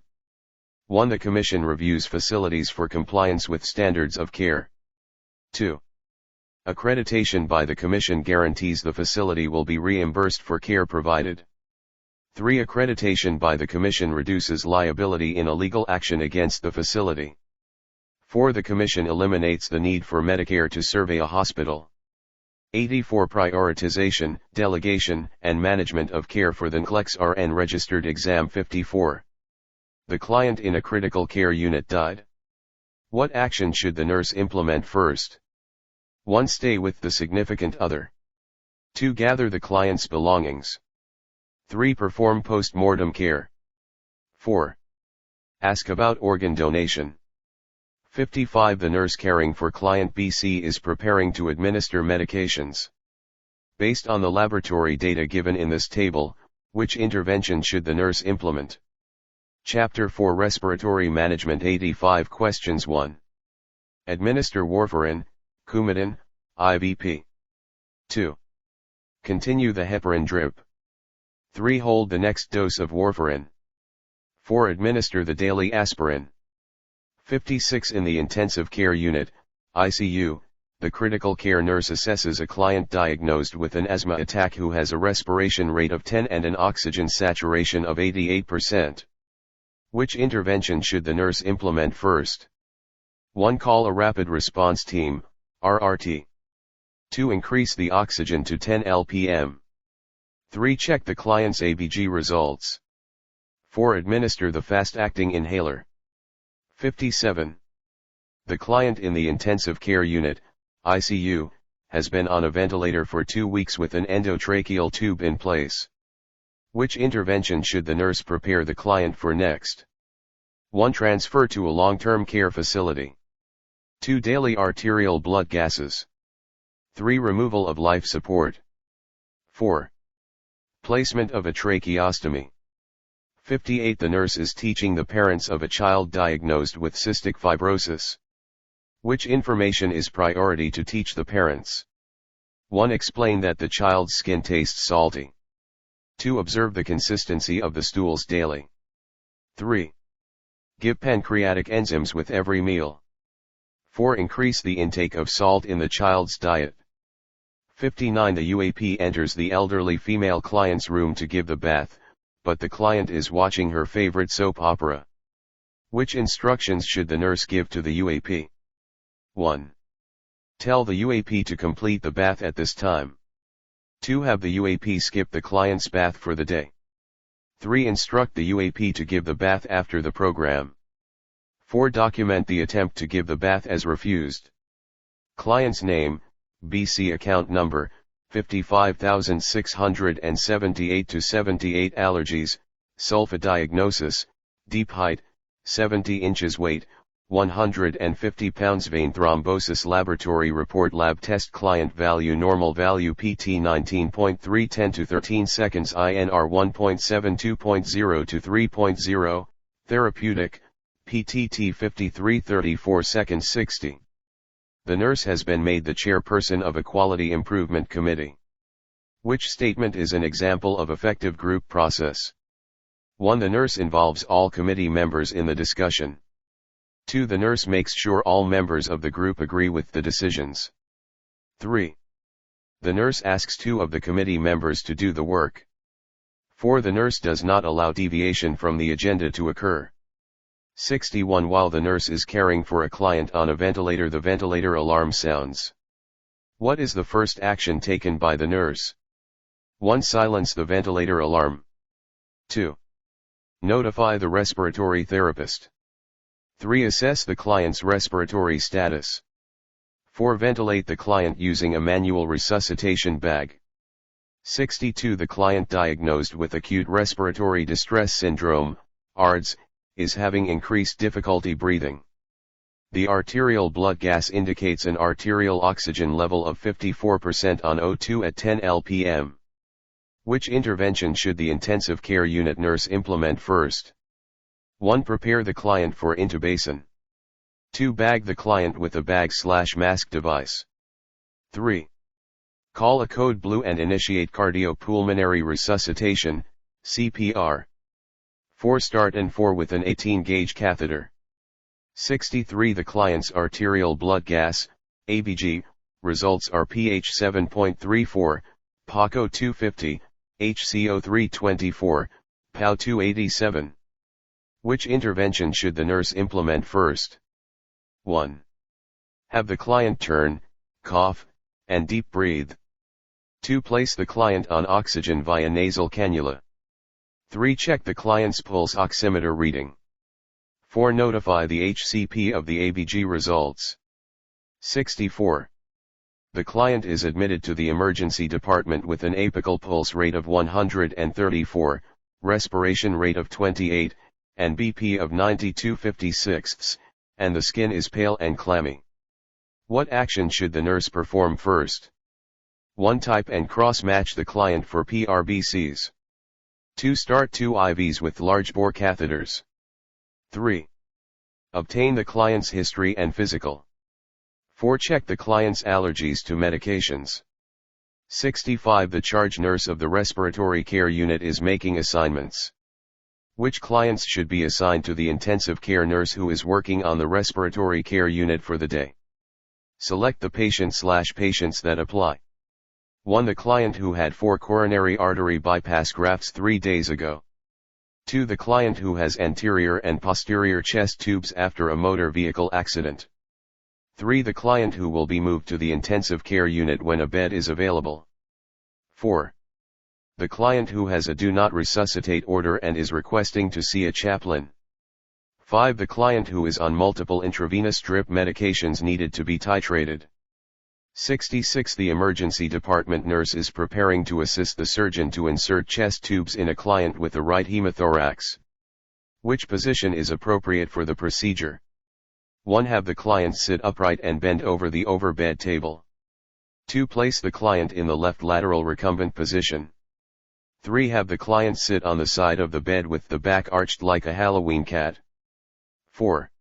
1. The Commission reviews facilities for compliance with standards of care. 2. Accreditation by the Commission guarantees the facility will be reimbursed for care provided. 3. Accreditation by the Commission reduces liability in a legal action against the facility. 4. The Commission eliminates the need for Medicare to survey a hospital. 84. Prioritization, delegation, and management of care for the NCLEX-RN registered exam 54. The client in a critical care unit died. What action should the nurse implement first? 1. Stay with the significant other. 2. Gather the client's belongings. 3. Perform post-mortem care. 4. Ask about organ donation. 55. The nurse caring for client BC is preparing to administer medications. Based on the laboratory data given in this table, which intervention should the nurse implement? Chapter 4 Respiratory Management 85 Questions 1. Administer warfarin, Coumadin, IVP. 2. Continue the heparin drip. 3. Hold the next dose of warfarin. 4. Administer the daily aspirin. 56. In the intensive care unit, ICU, the critical care nurse assesses a client diagnosed with an asthma attack who has a respiration rate of 10 and an oxygen saturation of 88%. Which intervention should the nurse implement first? 1. Call a rapid response team, RRT. 2. Increase the oxygen to 10 lpm. 3. Check the client's ABG results. 4. Administer the fast-acting inhaler. 57. The client in the intensive care unit, ICU, has been on a ventilator for 2 weeks with an endotracheal tube in place. Which intervention should the nurse prepare the client for next? 1. Transfer to a long-term care facility. 2. Daily arterial blood gases. 3. Removal of life support. 4. Placement of a tracheostomy. 58. The nurse is teaching the parents of a child diagnosed with cystic fibrosis. Which information is priority to teach the parents? 1. Explain that the child's skin tastes salty. 2. Observe the consistency of the stools daily. 3. Give pancreatic enzymes with every meal. 4. Increase the intake of salt in the child's diet. 59. The UAP enters the elderly female client's room to give the bath, but the client is watching her favorite soap opera. Which instructions should the nurse give to the UAP? 1. Tell the UAP to complete the bath at this time. 2. Have the UAP skip the client's bath for the day. 3. Instruct the UAP to give the bath after the program. 4. Document the attempt to give the bath as refused. Client's name, BC account number, 55,678-78 allergies, sulfa diagnosis, deep height, 70 inches weight, 150 pounds vein thrombosis laboratory report lab test client value normal value PT 19.3 10 to 13 seconds INR 1.72.0 to 3.0, therapeutic, PTT 53:34 seconds 60. The nurse has been made the chairperson of a quality improvement committee. Which statement is an example of effective group process? 1. The nurse involves all committee members in the discussion. 2. The nurse makes sure all members of the group agree with the decisions. 3. The nurse asks 2 of the committee members to do the work. 4. The nurse does not allow deviation from the agenda to occur. 61. While the nurse is caring for a client on a ventilator, the ventilator alarm sounds. What is the first action taken by the nurse? 1. Silence the ventilator alarm. 2. Notify the respiratory therapist. 3. Assess the client's respiratory status. 4. Ventilate the client using a manual resuscitation bag. 62. The client diagnosed with acute respiratory distress syndrome, ARDS, is having increased difficulty breathing. The arterial blood gas indicates an arterial oxygen level of 54% on O2 at 10 lpm. Which intervention should the intensive care unit nurse implement first? 1. Prepare the client for intubation. 2. Bag the client with a bag/mask device. 3. Call a code blue and initiate cardiopulmonary resuscitation, CPR. 4. Start N4 with an 18-gauge catheter. 63. The client's arterial blood gas, ABG, results are pH 7.34, PaCO 250, HCO 324, PaO 287. Which intervention should the nurse implement first? 1. Have the client turn, cough, and deep breathe. 2. Place the client on oxygen via nasal cannula. 3. Check the client's pulse oximeter reading. 4. Notify the HCP of the ABG results. 64. The client is admitted to the emergency department with an apical pulse rate of 134, respiration rate of 28, and BP of 92/56, and the skin is pale and clammy. What action should the nurse perform first? 1. Type and cross-match the client for PRBCs. 2. Start 2 IVs with large bore catheters. 3. Obtain the client's history and physical. 4. Check the client's allergies to medications. 65. The charge nurse of the respiratory care unit is making assignments. Which clients should be assigned to the intensive care nurse who is working on the respiratory care unit for the day? Select the patient/patients that apply. 1. The client who had 4 coronary artery bypass grafts 3 days ago. 2. The client who has anterior and posterior chest tubes after a motor vehicle accident. 3. The client who will be moved to the intensive care unit when a bed is available. 4. The client who has a do not resuscitate order and is requesting to see a chaplain. 5. The client who is on multiple intravenous drip medications needed to be titrated. 66. The emergency department nurse is preparing to assist the surgeon to insert chest tubes in a client with the right hemothorax. Which position is appropriate for the procedure? 1. Have the client sit upright and bend over the overbed table. 2. Place the client in the left lateral recumbent position. 3. Have the client sit on the side of the bed with the back arched like a Halloween cat. 4.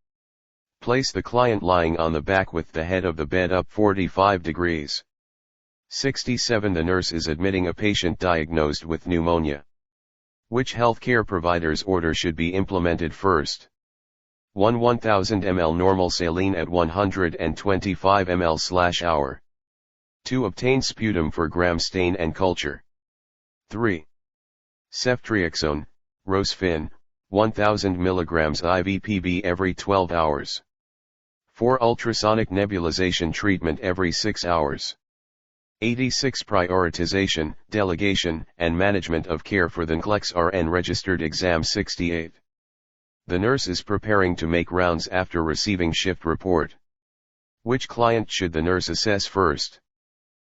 Place the client lying on the back with the head of the bed up 45 degrees. 67. The nurse is admitting a patient diagnosed with pneumonia. Which healthcare provider's order should be implemented first? 1. 1000 ml normal saline at 125 ml/hour. 2. Obtain sputum for gram stain and culture. 3. Ceftriaxone, Rosfin, 1000 mg IV/PB every 12 hours. 4. Ultrasonic nebulization treatment every 6 hours. 86. Prioritization, delegation, and management of care for the NCLEX-RN registered exam. 68. The nurse is preparing to make rounds after receiving shift report. Which client should the nurse assess first?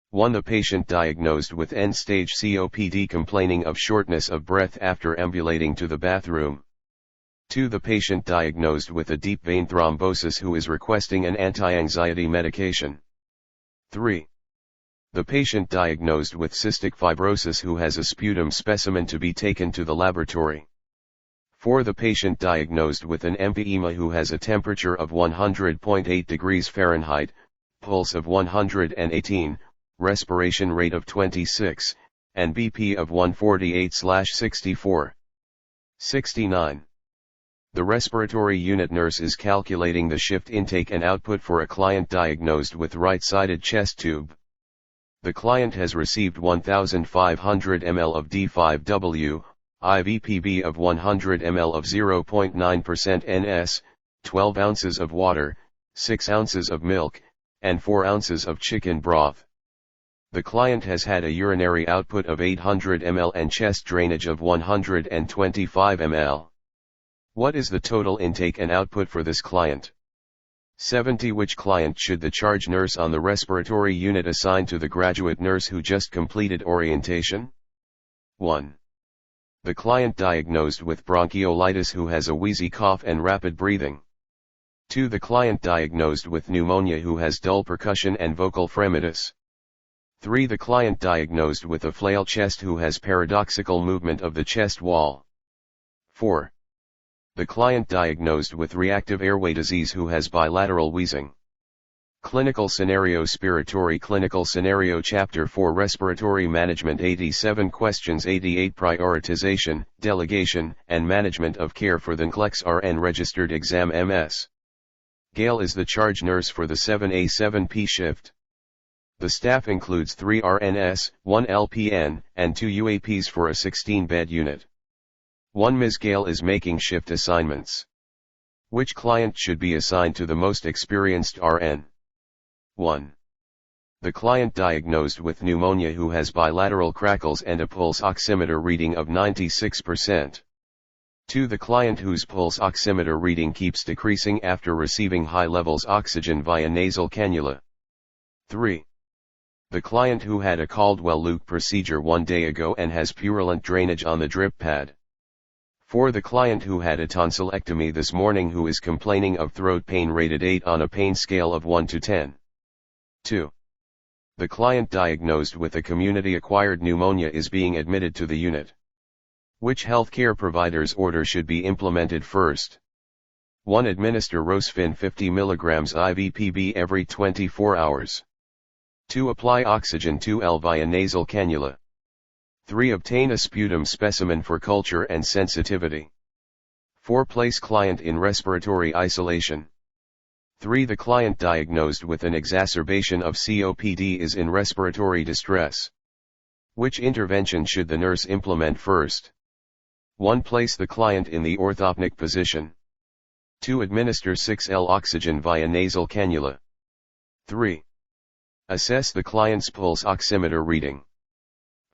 1. The patient diagnosed with end-stage COPD complaining of shortness of breath after ambulating to the bathroom. 2. The patient diagnosed with a deep vein thrombosis who is requesting an anti-anxiety medication. 3. The patient diagnosed with cystic fibrosis who has a sputum specimen to be taken to the laboratory. 4. The patient diagnosed with an emphysema who has a temperature of 100.8 degrees Fahrenheit, pulse of 118, respiration rate of 26, and BP of 148/64. 69. The respiratory unit nurse is calculating the shift intake and output for a client diagnosed with right-sided chest tube. The client has received 1500 ml of D5W, IV/PB of 100 ml of 0.9% NS, 12 ounces of water, 6 ounces of milk, and 4 ounces of chicken broth. The client has had a urinary output of 800 ml and chest drainage of 125 ml. What is the total intake and output for this client? 70. Which client should the charge nurse on the respiratory unit assign to the graduate nurse who just completed orientation? 1. The client diagnosed with bronchiolitis who has a wheezy cough and rapid breathing. 2. The client diagnosed with pneumonia who has dull percussion and vocal fremitus. 3. The client diagnosed with a flail chest who has paradoxical movement of the chest wall. 4. The client diagnosed with reactive airway disease who has bilateral wheezing. Clinical Scenario Respiratory Clinical Scenario Chapter 4 Respiratory Management 87 Questions 88 Prioritization, Delegation, and Management of Care for the NCLEX-RN Registered Exam MS. Gail is the charge nurse for the 7A-7P shift. The staff includes 3 RNs, 1 LPN, and 2 UAPs for a 16-bed unit. 1. Ms. Gale is making shift assignments. Which client should be assigned to the most experienced RN? 1. The client diagnosed with pneumonia who has bilateral crackles and a pulse oximeter reading of 96%. 2. The client whose pulse oximeter reading keeps decreasing after receiving high levels oxygen via nasal cannula. 3. The client who had a Caldwell-Luke procedure 1 day ago and has purulent drainage on the drip pad. 4. The client who had a tonsillectomy this morning who is complaining of throat pain rated 8 on a pain scale of 1 to 10. 2. The client diagnosed with a community-acquired pneumonia is being admitted to the unit. Which healthcare provider's order should be implemented first? 1. Administer Rosfin 50 mg IV/PB every 24 hours. 2. Apply oxygen 2L via nasal cannula. 3. Obtain a sputum specimen for culture and sensitivity. 4. Place client in respiratory isolation. 3. The client diagnosed with an exacerbation of COPD is in respiratory distress. Which intervention should the nurse implement first? 1. Place the client in the orthopnic position. 2. Administer 6L oxygen via nasal cannula. 3. Assess the client's pulse oximeter reading.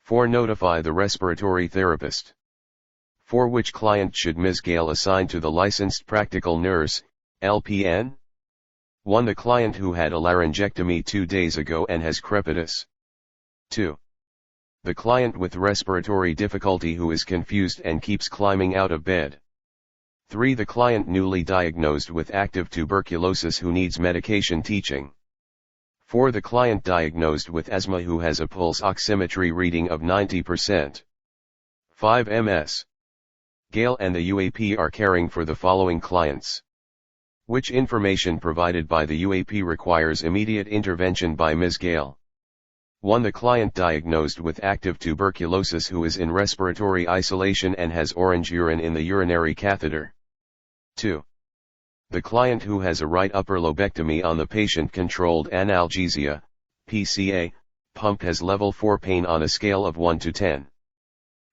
4. Notify the respiratory therapist. For which client should Ms. Gale assign to the licensed practical nurse, LPN? 1. The client who had a laryngectomy 2 days ago and has crepitus. 2. The client with respiratory difficulty who is confused and keeps climbing out of bed. 3. The client newly diagnosed with active tuberculosis who needs medication teaching. 4. The client diagnosed with asthma who has a pulse oximetry reading of 90%. 5. Ms. Gale and the UAP are caring for the following clients. Which information provided by the UAP requires immediate intervention by Ms. Gale? 1. The client diagnosed with active tuberculosis who is in respiratory isolation and has orange urine in the urinary catheter. 2. The client who has a right upper lobectomy on the patient-controlled analgesia, PCA, pump has level 4 pain on a scale of 1 to 10.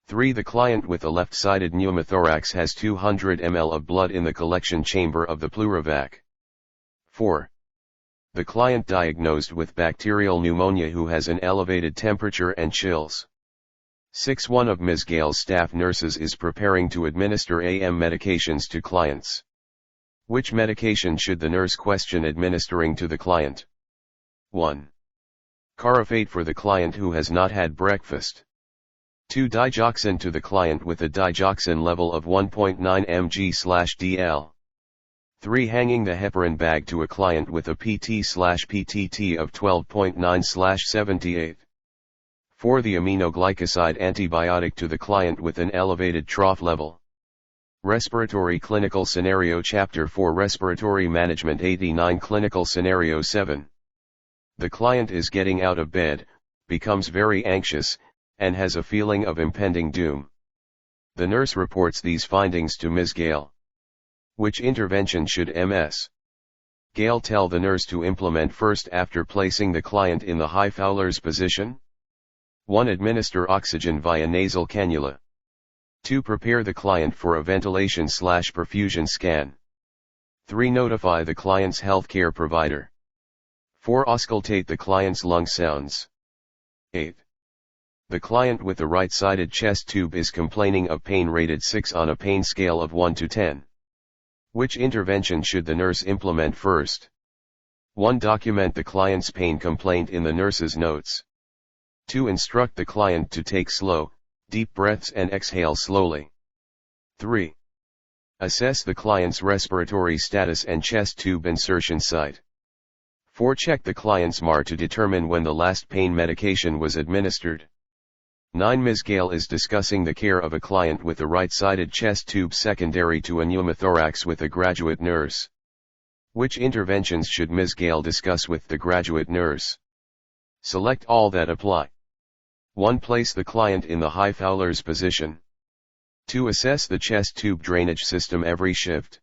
3. The client with a left-sided pneumothorax has 200 ml of blood in the collection chamber of the pleurovac. 4. The client diagnosed with bacterial pneumonia who has an elevated temperature and chills. 6. One of Ms. Gale's staff nurses is preparing to administer AM medications to clients. Which medication should the nurse question administering to the client? 1. Carafate for the client who has not had breakfast. 2. Digoxin to the client with a digoxin level of 1.9 mg/dl. 3. Hanging the heparin bag to a client with a PT/PTT of 12.9/78. 4. The aminoglycoside antibiotic to the client with an elevated trough level. Respiratory Clinical Scenario Chapter 4 Respiratory Management 89 Clinical Scenario 7. The client is getting out of bed, becomes very anxious, and has a feeling of impending doom. The nurse reports these findings to Ms. Gale. Which intervention should Ms. Gale tell the nurse to implement first after placing the client in the high Fowler's position? 1. Administer oxygen via nasal cannula. 2. Prepare the client for a ventilation/perfusion scan. 3. Notify the client's healthcare provider. 4. Auscultate the client's lung sounds. 8. The client with the right-sided chest tube is complaining of pain rated 6 on a pain scale of 1 to 10. Which intervention should the nurse implement first? 1. Document the client's pain complaint in the nurse's notes. 2. Instruct the client to take slow, deep breaths and exhale slowly. 3. Assess the client's respiratory status and chest tube insertion site. 4. Check the client's MAR to determine when the last pain medication was administered. 9. Ms. Gale is discussing the care of a client with a right-sided chest tube secondary to a pneumothorax with a graduate nurse. Which interventions should Ms. Gale discuss with the graduate nurse? Select all that apply. 1. Place the client in the high Fowler's position. 2. Assess the chest tube drainage system every shift.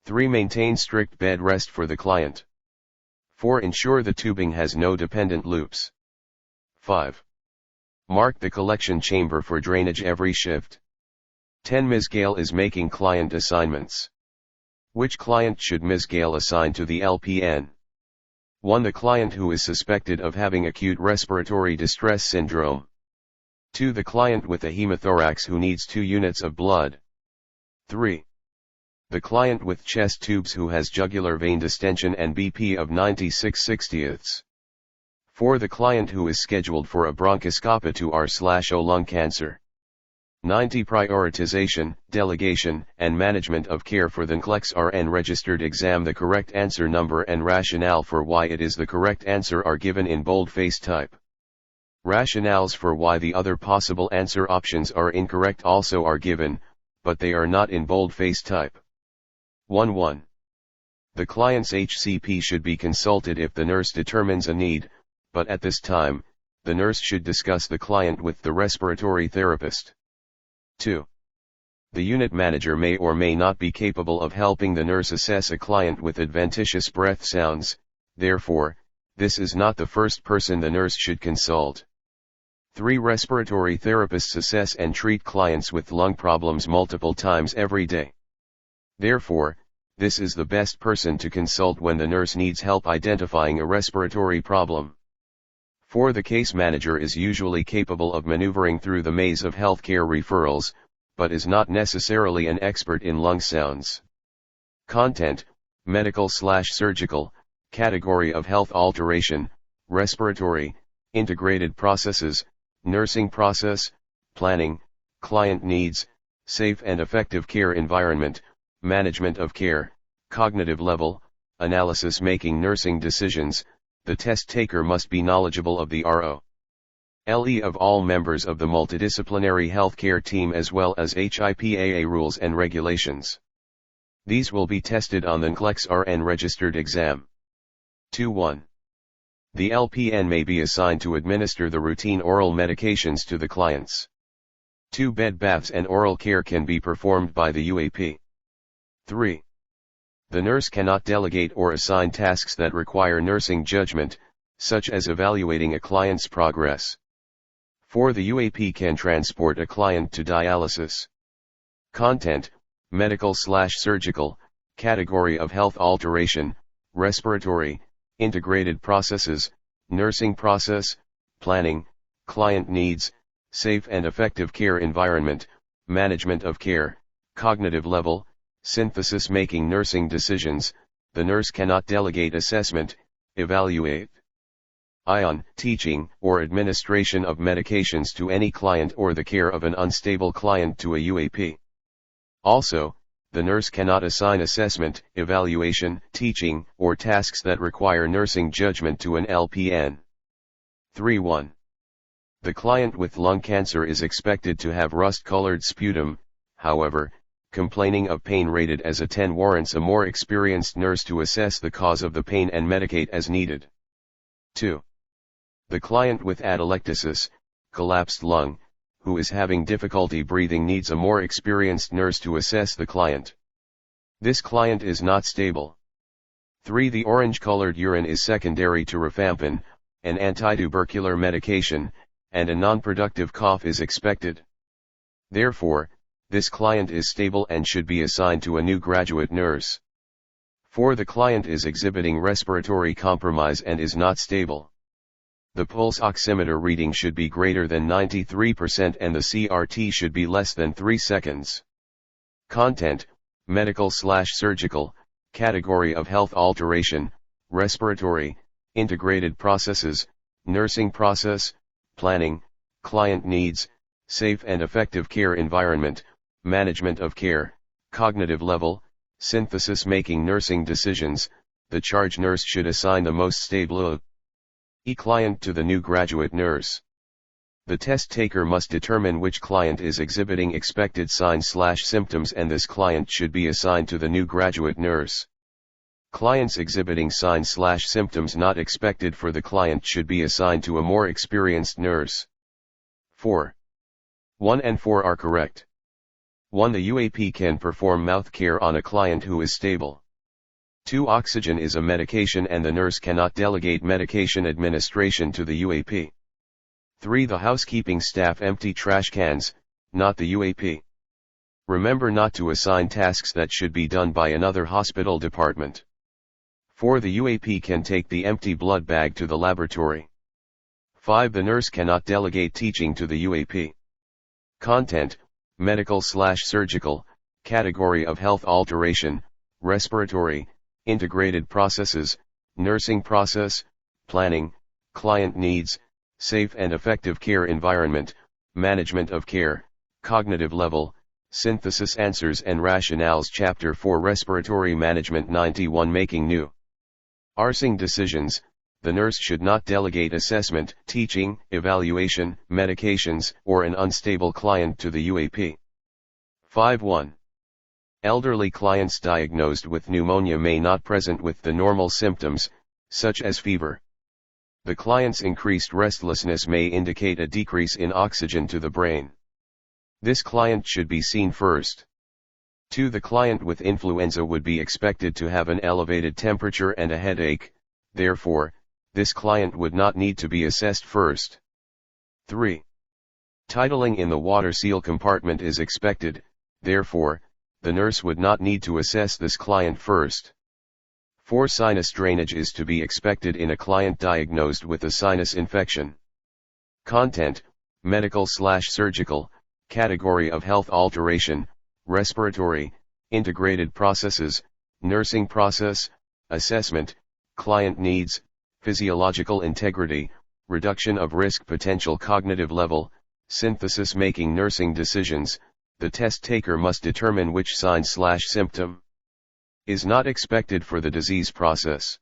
3. Maintain strict bed rest for the client. 4. Ensure the tubing has no dependent loops. 5. Mark the collection chamber for drainage every shift. 10. Ms. Gale is making client assignments. Which client should Ms. Gale assign to the LPN? 1. The client who is suspected of having acute respiratory distress syndrome. 2. The client with a hemothorax who needs 2 units of blood. 3. The client with chest tubes who has jugular vein distension and BP of 96/60ths. 4. The client who is scheduled for a bronchoscopy to R/O lung cancer. 90. Prioritization, delegation, and management of care for the NCLEX-RN registered exam. The correct answer number and rationale for why it is the correct answer are given in boldface type. Rationales for why the other possible answer options are incorrect also are given, but they are not in boldface type. 1. The client's HCP should be consulted if the nurse determines a need, but at this time, the nurse should discuss the client with the respiratory therapist. 2. The unit manager may or may not be capable of helping the nurse assess a client with adventitious breath sounds, therefore, this is not the first person the nurse should consult. 3. Respiratory therapists assess and treat clients with lung problems multiple times every day. Therefore, this is the best person to consult when the nurse needs help identifying a respiratory problem. 4. The case manager is usually capable of maneuvering through the maze of healthcare referrals, but is not necessarily an expert in lung sounds. Content, medical/surgical, category of health alteration, respiratory, integrated processes, nursing process, planning, client needs, safe and effective care environment, management of care, cognitive level, analysis making nursing decisions. The test taker must be knowledgeable of the ROLE of all members of the multidisciplinary healthcare team as well as HIPAA rules and regulations. These will be tested on the NCLEX-RN registered exam. 2.1. The LPN may be assigned to administer the routine oral medications to the clients. 2. Bed baths and oral care can be performed by the UAP. 3. The nurse cannot delegate or assign tasks that require nursing judgment, such as evaluating a client's progress. 4. The UAP can transport a client to dialysis. Content, medical/surgical, category of health alteration, respiratory, integrated processes, nursing process, planning, client needs, safe and effective care environment, management of care, cognitive level, synthesis making nursing decisions. The nurse cannot delegate assessment, evaluate, teaching or administration of medications to any client or the care of an unstable client to a UAP. Also, the nurse cannot assign assessment, evaluation, teaching, or tasks that require nursing judgment to an LPN. 3.1. The client with lung cancer is expected to have rust-colored sputum. However, complaining of pain rated as a 10 warrants a more experienced nurse to assess the cause of the pain and medicate as needed. 2. The client with atelectasis, collapsed lung, who is having difficulty breathing needs a more experienced nurse to assess the client. This client is not stable. 3. The orange-colored urine is secondary to rifampin, an antitubercular medication, and a non-productive cough is expected. Therefore, this client is stable and should be assigned to a new graduate nurse. 4. The client is exhibiting respiratory compromise and is not stable. The pulse oximeter reading should be greater than 93% and the CRT should be less than 3 seconds. Content, medical/surgical, category of health alteration, respiratory, integrated processes, nursing process, planning, client needs, safe and effective care environment, management of care, cognitive level, synthesis making nursing decisions. The charge nurse should assign the most stable client to the new graduate nurse. The test taker must determine which client is exhibiting expected signs/symptoms and this client should be assigned to the new graduate nurse. Clients exhibiting signs/symptoms not expected for the client should be assigned to a more experienced nurse. 4. 1 and 4 are correct. 1. The UAP can perform mouth care on a client who is stable. 2. Oxygen is a medication and the nurse cannot delegate medication administration to the UAP. 3. The housekeeping staff empty trash cans, not the UAP. Remember not to assign tasks that should be done by another hospital department. 4. The UAP can take the empty blood bag to the laboratory. 5. The nurse cannot delegate teaching to the UAP. Content, medical/surgical, category of health alteration, respiratory, integrated processes, nursing process, planning, client needs, safe and effective care environment, management of care, cognitive level, synthesis answers and rationales. Chapter 4 Respiratory Management 91 Making new nursing decisions. The nurse should not delegate assessment, teaching, evaluation, medications, or an unstable client to the UAP. 5.1. Elderly clients diagnosed with pneumonia may not present with the normal symptoms, such as fever. The client's increased restlessness may indicate a decrease in oxygen to the brain. This client should be seen first. 2. The client with influenza would be expected to have an elevated temperature and a headache, therefore, this client would not need to be assessed first. 3. Titling in the water seal compartment is expected, therefore, the nurse would not need to assess this client first. 4. Sinus drainage is to be expected in a client diagnosed with a sinus infection. Content, medical/surgical, category of health alteration, respiratory, integrated processes, nursing process, assessment, client needs, physiological integrity, reduction of risk potential cognitive level, synthesis making nursing decisions. The test taker must determine which sign/symptom is not expected for the disease process.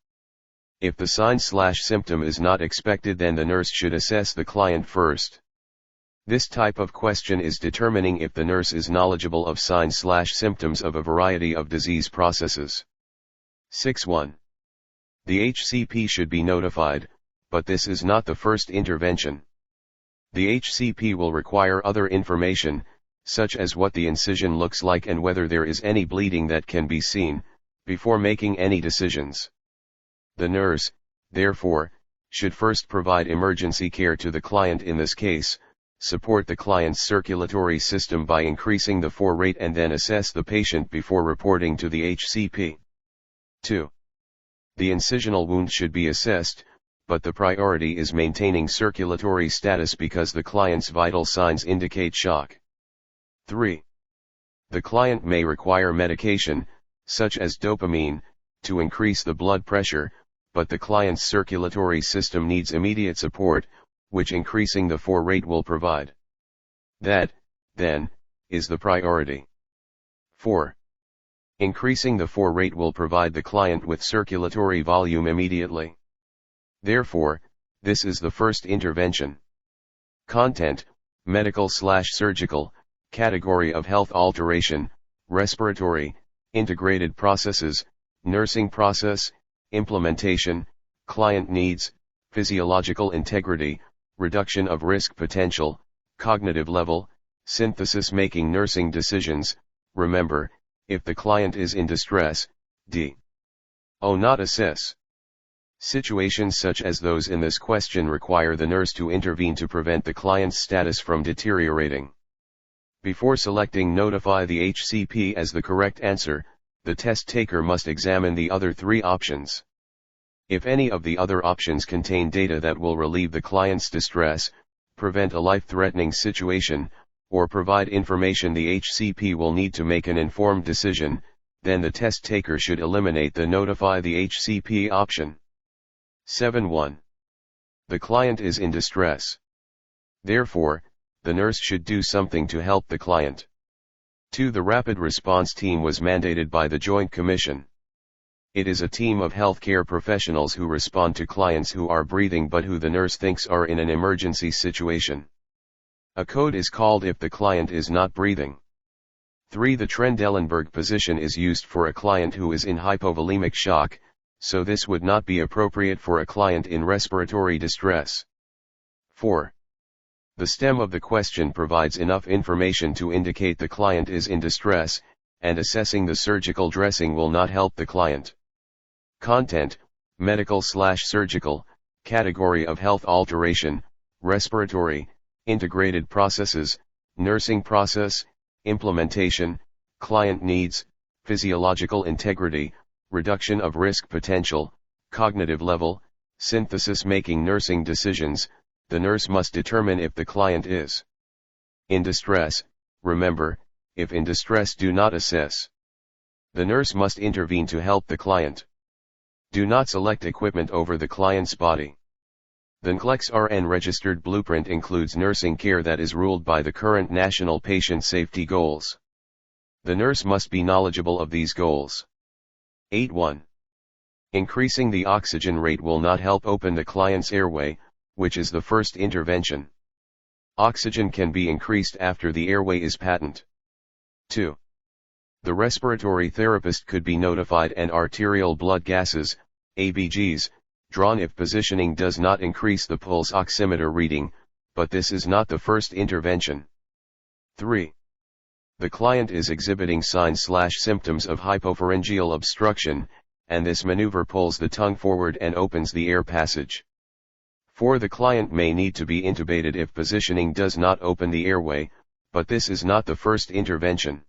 If the sign/symptom is not expected, then the nurse should assess the client first. This type of question is determining if the nurse is knowledgeable of signs/symptoms of a variety of disease processes. 6.1. The HCP should be notified, but this is not the first intervention. The HCP will require other information, such as what the incision looks like and whether there is any bleeding that can be seen, before making any decisions. The nurse, therefore, should first provide emergency care to the client in this case, support the client's circulatory system by increasing the flow rate, and then assess the patient before reporting to the HCP. 2. The incisional wound should be assessed, but the priority is maintaining circulatory status because the client's vital signs indicate shock. 3. The client may require medication, such as dopamine, to increase the blood pressure, but the client's circulatory system needs immediate support, which increasing the flow rate will provide. That, then, is the priority. 4. Increasing the flow rate will provide the client with circulatory volume immediately. Therefore, this is the first intervention. Content, medical/surgical, category of health alteration, respiratory, integrated processes, nursing process, implementation, client needs, physiological integrity, reduction of risk potential, cognitive level, synthesis making nursing decisions. Remember, if the client is in distress, not assess. Situations such as those in this question require the nurse to intervene to prevent the client's status from deteriorating. Before selecting notify the HCP as the correct answer, the test taker must examine the other three options. If any of the other options contain data that will relieve the client's distress, prevent a life-threatening situation, or provide information the HCP will need to make an informed decision, then the test taker should eliminate the notify the HCP option. 7.1. The client is in distress. Therefore, the nurse should do something to help the client. 2. The rapid response team was mandated by the Joint Commission. It is a team of healthcare professionals who respond to clients who are breathing but who the nurse thinks are in an emergency situation. A code is called if the client is not breathing. 3. The Trendelenburg position is used for a client who is in hypovolemic shock, so this would not be appropriate for a client in respiratory distress. 4. The stem of the question provides enough information to indicate the client is in distress, and assessing the surgical dressing will not help the client. Content, medical/surgical, category of health alteration, respiratory, integrated processes, nursing process, implementation, client needs, physiological integrity, reduction of risk potential, cognitive level, synthesis making nursing decisions. The nurse must determine if the client is in distress. Remember, if in distress, do not assess. The nurse must intervene to help the client. Do not select equipment over the client's body. The NCLEX-RN registered blueprint includes nursing care that is ruled by the current national patient safety goals. The nurse must be knowledgeable of these goals. 8.1. Increasing the oxygen rate will not help open the client's airway, which is the first intervention. Oxygen can be increased after the airway is patent. 2. The respiratory therapist could be notified and arterial blood gases, ABGs, drawn if positioning does not increase the pulse oximeter reading, but this is not the first intervention. 3. The client is exhibiting signs/symptoms of hypopharyngeal obstruction, and this maneuver pulls the tongue forward and opens the air passage. 4. The client may need to be intubated if positioning does not open the airway, but this is not the first intervention.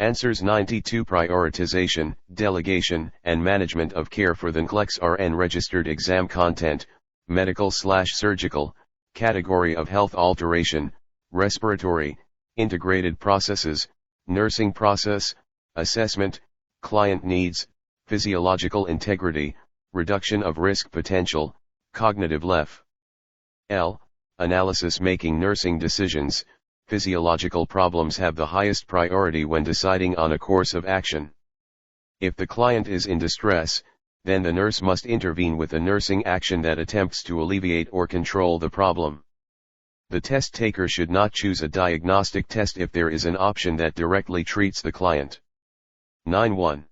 Answers 92. Prioritization, delegation, and management of care for the NCLEX-RN registered exam. Content, medical/surgical, category of health alteration, respiratory, integrated processes, nursing process, assessment, client needs, physiological integrity, reduction of risk potential, cognitive level. L. Analysis making nursing decisions. Physiological problems have the highest priority when deciding on a course of action. If the client is in distress, then the nurse must intervene with a nursing action that attempts to alleviate or control the problem. The test taker should not choose a diagnostic test if there is an option that directly treats the client. 9.1.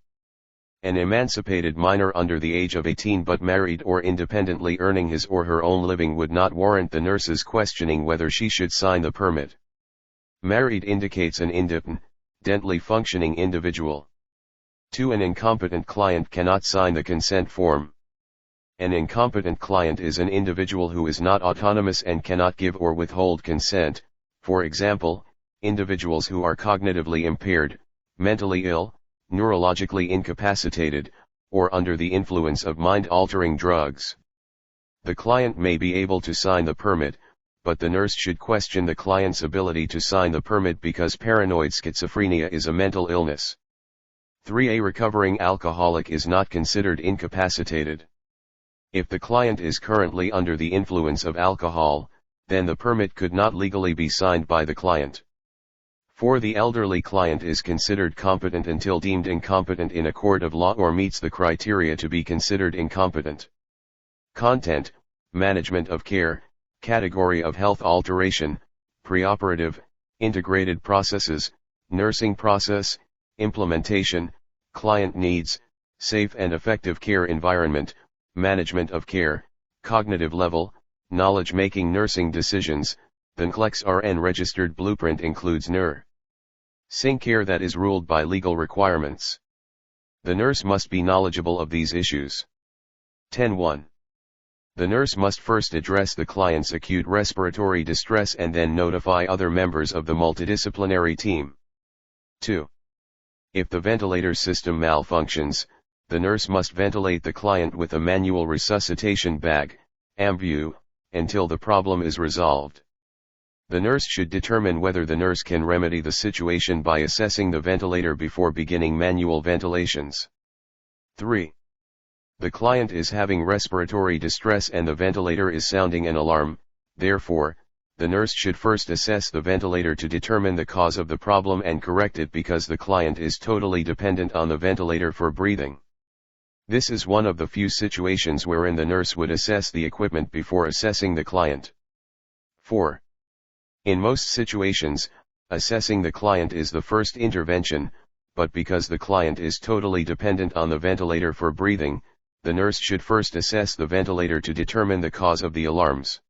An emancipated minor under the age of 18 but married or independently earning his or her own living would not warrant the nurse's questioning whether she should sign the permit. Married indicates an independently functioning individual. 2. An incompetent client cannot sign the consent form. An incompetent client is an individual who is not autonomous and cannot give or withhold consent. For example, individuals who are cognitively impaired, mentally ill, neurologically incapacitated, or under the influence of mind-altering drugs. The client may be able to sign the permit, but the nurse should question the client's ability to sign the permit because paranoid schizophrenia is a mental illness. 3. A recovering alcoholic is not considered incapacitated. If the client is currently under the influence of alcohol, then the permit could not legally be signed by the client. 4. The elderly client is considered competent until deemed incompetent in a court of law or meets the criteria to be considered incompetent. Content, management of care, category of health alteration, preoperative, integrated processes, nursing process, implementation, client needs, safe and effective care environment, management of care, cognitive level, knowledge making nursing decisions. The NCLEX-RN registered blueprint includes nursing care that is ruled by legal requirements. The nurse must be knowledgeable of these issues. 10.1. The nurse must first address the client's acute respiratory distress and then notify other members of the multidisciplinary team. 2. If the ventilator system malfunctions, the nurse must ventilate the client with a manual resuscitation bag, AMBU, until the problem is resolved. The nurse should determine whether the nurse can remedy the situation by assessing the ventilator before beginning manual ventilations. 3. The client is having respiratory distress and the ventilator is sounding an alarm, therefore, the nurse should first assess the ventilator to determine the cause of the problem and correct it because the client is totally dependent on the ventilator for breathing. This is one of the few situations wherein the nurse would assess the equipment before assessing the client. 4. In most situations, assessing the client is the first intervention, but because the client is totally dependent on the ventilator for breathing, the nurse should first assess the ventilator to determine the cause of the alarms.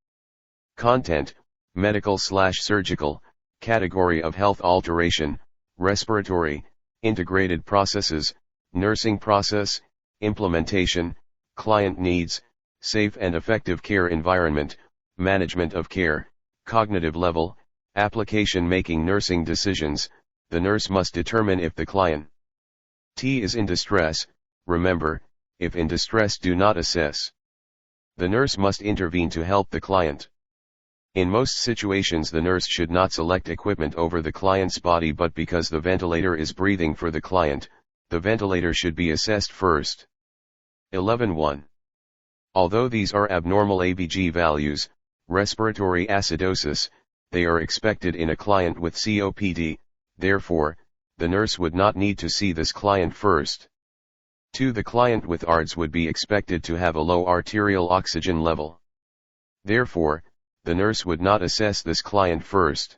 Content, medical/surgical, category of health alteration, respiratory, integrated processes, nursing process, implementation, client needs, safe and effective care environment, management of care, cognitive level, application making nursing decisions. The nurse must determine if the client is in distress. Remember, if in distress, do not assess. The nurse must intervene to help the client. In most situations the nurse should not select equipment over the client's body, but because the ventilator is breathing for the client, the ventilator should be assessed first. 11.1. Although these are abnormal ABG values, respiratory acidosis, they are expected in a client with COPD, therefore, the nurse would not need to see this client first. 2. The client with ARDS would be expected to have a low arterial oxygen level. Therefore, the nurse would not assess this client first.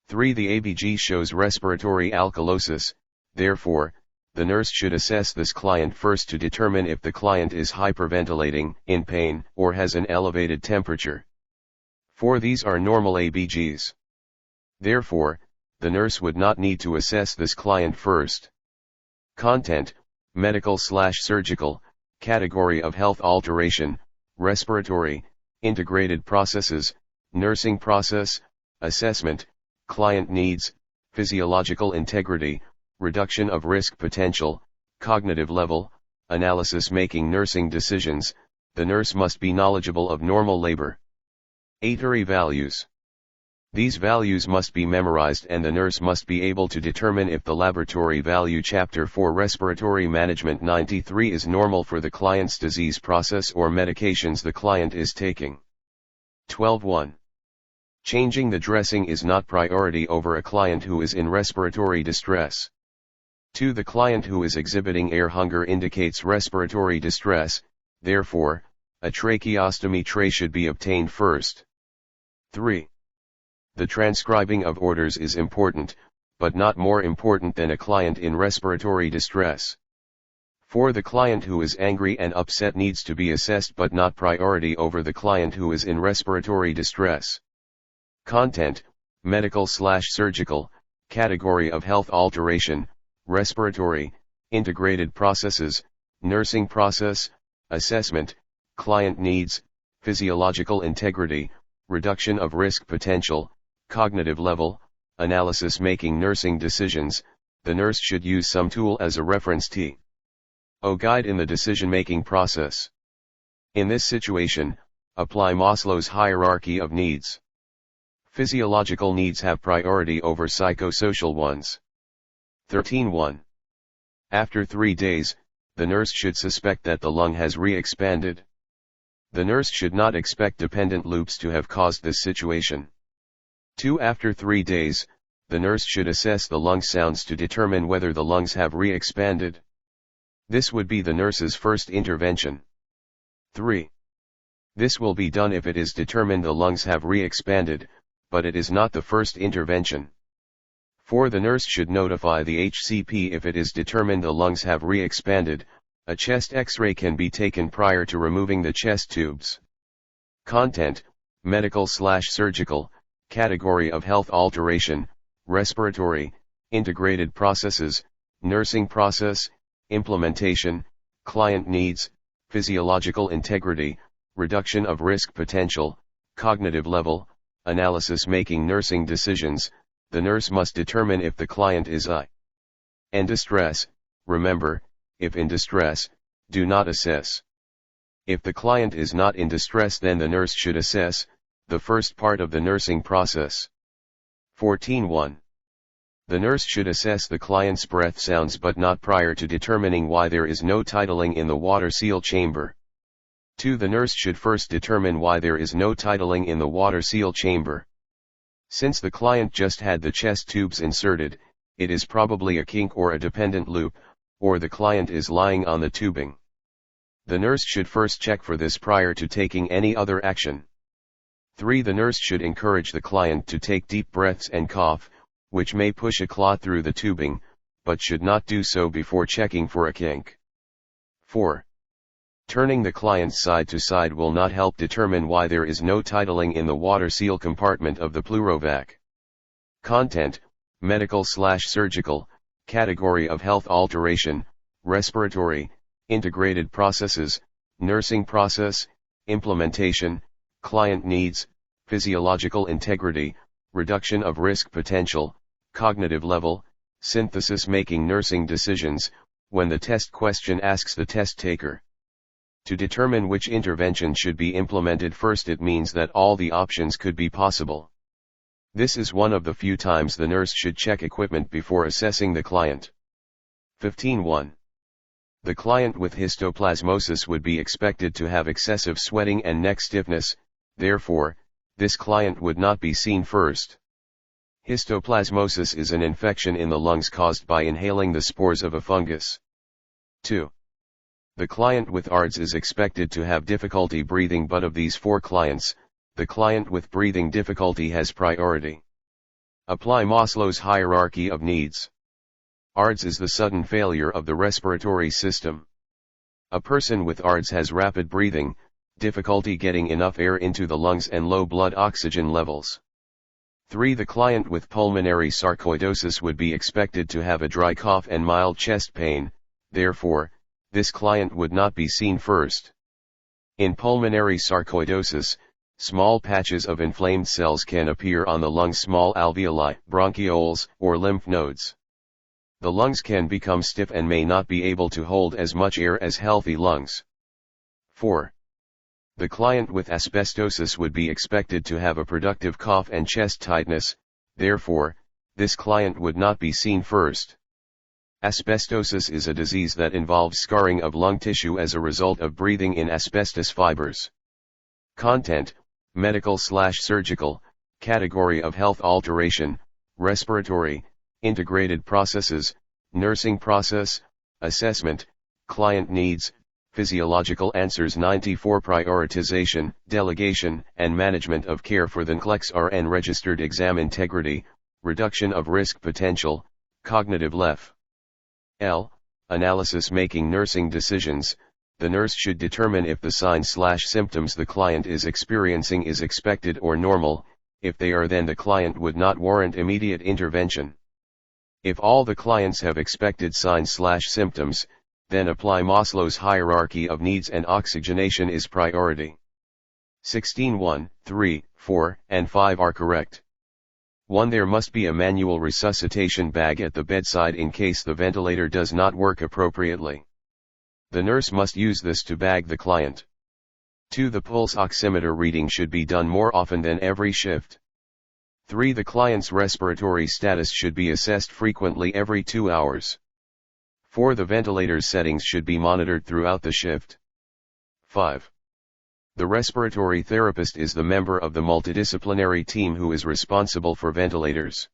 3. The ABG shows respiratory alkalosis, therefore, the nurse should assess this client first to determine if the client is hyperventilating, in pain, or has an elevated temperature. 4. These are normal ABGs. Therefore, the nurse would not need to assess this client first. Content, medical/surgical, category of health alteration, respiratory, integrated processes, nursing process, assessment, client needs, physiological integrity, reduction of risk potential, cognitive level, analysis making nursing decisions. The nurse must be knowledgeable of normal labor. 8. Values. These values must be memorized and the nurse must be able to determine if the laboratory value Chapter 4 Respiratory Management 93 is normal for the client's disease process or medications the client is taking. 12.1. Changing the dressing is not priority over a client who is in respiratory distress. 2. The client who is exhibiting air hunger indicates respiratory distress, therefore, a tracheostomy tray should be obtained first. 3. The transcribing of orders is important, but not more important than a client in respiratory distress. 4. The client who is angry and upset needs to be assessed but not priority over the client who is in respiratory distress. Content, medical/surgical, category of health alteration, respiratory, integrated processes, nursing process, assessment, client needs, physiological integrity, reduction of risk potential, cognitive level, analysis making nursing decisions. The nurse should use some tool as a reference to guide in the decision-making process. In this situation, apply Maslow's hierarchy of needs. Physiological needs have priority over psychosocial ones. 13.1. After 3 days, the nurse should suspect that the lung has re-expanded. The nurse should not expect dependent loops to have caused this situation. 2. After 3 days, the nurse should assess the lung sounds to determine whether the lungs have re-expanded. This would be the nurse's first intervention. 3. This will be done if it is determined the lungs have re-expanded, but it is not the first intervention. 4. The nurse should notify the HCP if it is determined the lungs have re-expanded. A chest X-ray can be taken prior to removing the chest tubes. Content, medical/surgical, category of health alteration, respiratory, integrated processes, nursing process, implementation, client needs, physiological integrity, reduction of risk potential, cognitive level, analysis making nursing decisions. The nurse must determine if the client is in distress. Remember, if in distress, do not assess. If the client is not in distress, then the nurse should assess, the first part of the nursing process. 14.1. The nurse should assess the client's breath sounds but not prior to determining why there is no titling in the water seal chamber. 2. The nurse should first determine why there is no titling in the water seal chamber. Since the client just had the chest tubes inserted, it is probably a kink or a dependent loop, or the client is lying on the tubing. The nurse should first check for this prior to taking any other action. 3. The nurse should encourage the client to take deep breaths and cough, which may push a clot through the tubing, but should not do so before checking for a kink. 4. Turning the client side to side will not help determine why there is no titling in the water seal compartment of the pleurovac. Content, medical/surgical, category of health alteration, respiratory, integrated processes, nursing process, implementation, client needs, physiological integrity, reduction of risk potential, cognitive level, synthesis making nursing decisions. When the test question asks the test taker to determine which intervention should be implemented first, it means that all the options could be possible. This is one of the few times the nurse should check equipment before assessing the client. 15.1. The client with histoplasmosis would be expected to have excessive sweating and neck stiffness, therefore, this client would not be seen first. Histoplasmosis is an infection in the lungs caused by inhaling the spores of a fungus. 2. The client with ARDS is expected to have difficulty breathing, but of these 4 clients, the client with breathing difficulty has priority. Apply Maslow's hierarchy of needs. ARDS is the sudden failure of the respiratory system. A person with ARDS has rapid breathing, difficulty getting enough air into the lungs and low blood oxygen levels. 3. The client with pulmonary sarcoidosis would be expected to have a dry cough and mild chest pain, therefore, this client would not be seen first. In pulmonary sarcoidosis, small patches of inflamed cells can appear on the lung's small alveoli, bronchioles, or lymph nodes. The lungs can become stiff and may not be able to hold as much air as healthy lungs. 4. The client with asbestosis would be expected to have a productive cough and chest tightness, therefore, this client would not be seen first. Asbestosis is a disease that involves scarring of lung tissue as a result of breathing in asbestos fibers. Content: medical/surgical, category of health alteration, respiratory, integrated processes, nursing process, assessment, client needs, physiological answers. 94 Prioritization, delegation, and management of care for the NCLEX-RN registered exam. Integrity, reduction of risk potential, cognitive level. L. Analysis. Making nursing decisions. The nurse should determine if the signs/symptoms the client is experiencing is expected or normal. If they are, then the client would not warrant immediate intervention. If all the clients have expected signs/symptoms, then apply Maslow's hierarchy of needs and oxygenation is priority. 16. 1, 3, 4, and 5 are correct. 1. There must be a manual resuscitation bag at the bedside in case the ventilator does not work appropriately. The nurse must use this to bag the client. 2. The pulse oximeter reading should be done more often than every shift. 3. The client's respiratory status should be assessed frequently every 2 hours. 4. The ventilator's settings should be monitored throughout the shift. 5. The respiratory therapist is the member of the multidisciplinary team who is responsible for ventilators.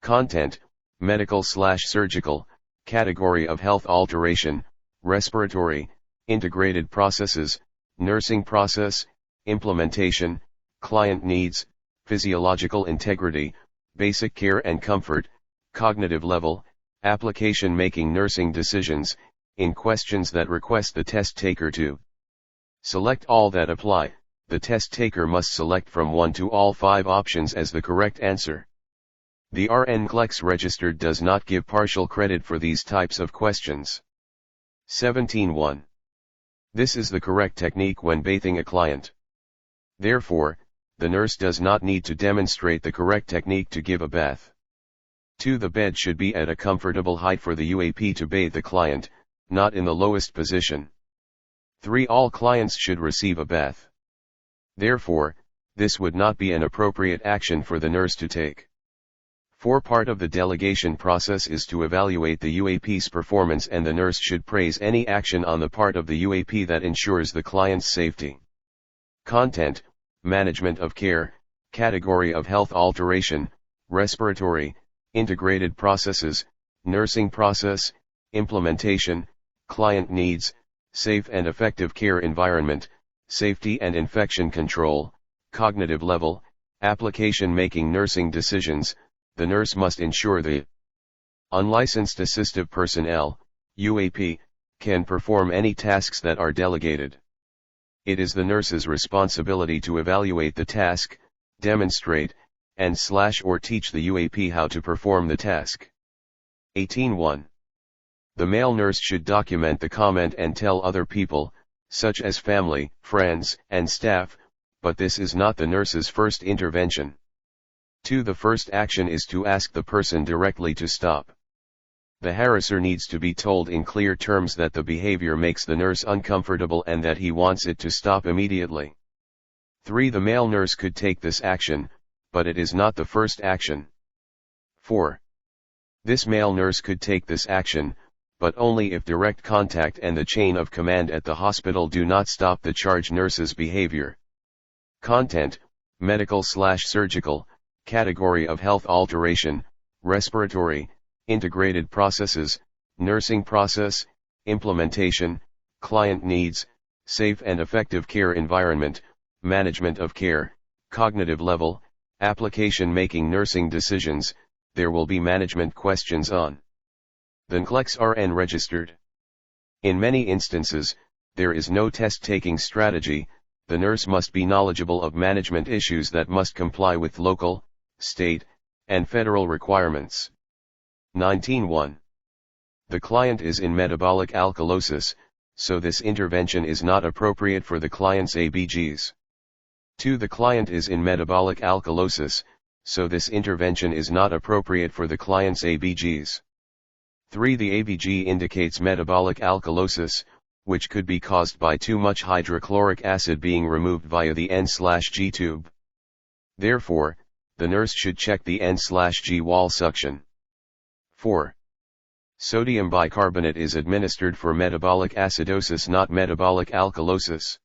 Content: medical/surgical, category of health alteration, respiratory, integrated processes, nursing process, implementation, client needs, physiological integrity, basic care and comfort, cognitive level, application. Making nursing decisions, in questions that request the test taker to select all that apply, the test taker must select from 1 to all 5 options as the correct answer. The NCLEX registered does not give partial credit for these types of questions. 17.1. This is the correct technique when bathing a client. Therefore, the nurse does not need to demonstrate the correct technique to give a bath. 2. The bed should be at a comfortable height for the UAP to bathe the client, not in the lowest position. 3. All clients should receive a bath. Therefore, this would not be an appropriate action for the nurse to take. 4. Part of the delegation process is to evaluate the UAP's performance, and the nurse should praise any action on the part of the UAP that ensures the client's safety. Content: management of care, category of health alteration, respiratory, integrated processes, nursing process, implementation, client needs, safe and effective care environment, safety and infection control, cognitive level, application. Making nursing decisions, the nurse must ensure the unlicensed assistive personnel, UAP, can perform any tasks that are delegated. It is the nurse's responsibility to evaluate the task, demonstrate, and/or teach the UAP how to perform the task. 18.1. The male nurse should document the comment and tell other people, such as family, friends, and staff, but this is not the nurse's first intervention. 2. The first action is to ask the person directly to stop. The harasser needs to be told in clear terms that the behavior makes the nurse uncomfortable and that he wants it to stop immediately. 3. The male nurse could take this action, but it is not the first action. 4. This male nurse could take this action, but only if direct contact and the chain of command at the hospital do not stop the charge nurse's behavior. Content: medical/surgical, category of health alteration, respiratory, integrated processes, nursing process, implementation, client needs, safe and effective care environment, management of care, cognitive level, application. Making nursing decisions, there will be management questions on the NCLEX-RN registered. In many instances, there is no test-taking strategy. The nurse must be knowledgeable of management issues that must comply with local, state, and federal requirements. 19.1. The client is in metabolic alkalosis, so this intervention is not appropriate for the client's ABGs. 2. The client is in metabolic alkalosis, so this intervention is not appropriate for the client's ABGs. 3. The ABG indicates metabolic alkalosis, which could be caused by too much hydrochloric acid being removed via the N/G tube. Therefore, the nurse should check the N/G wall suction. 4. Sodium bicarbonate is administered for metabolic acidosis, not metabolic alkalosis.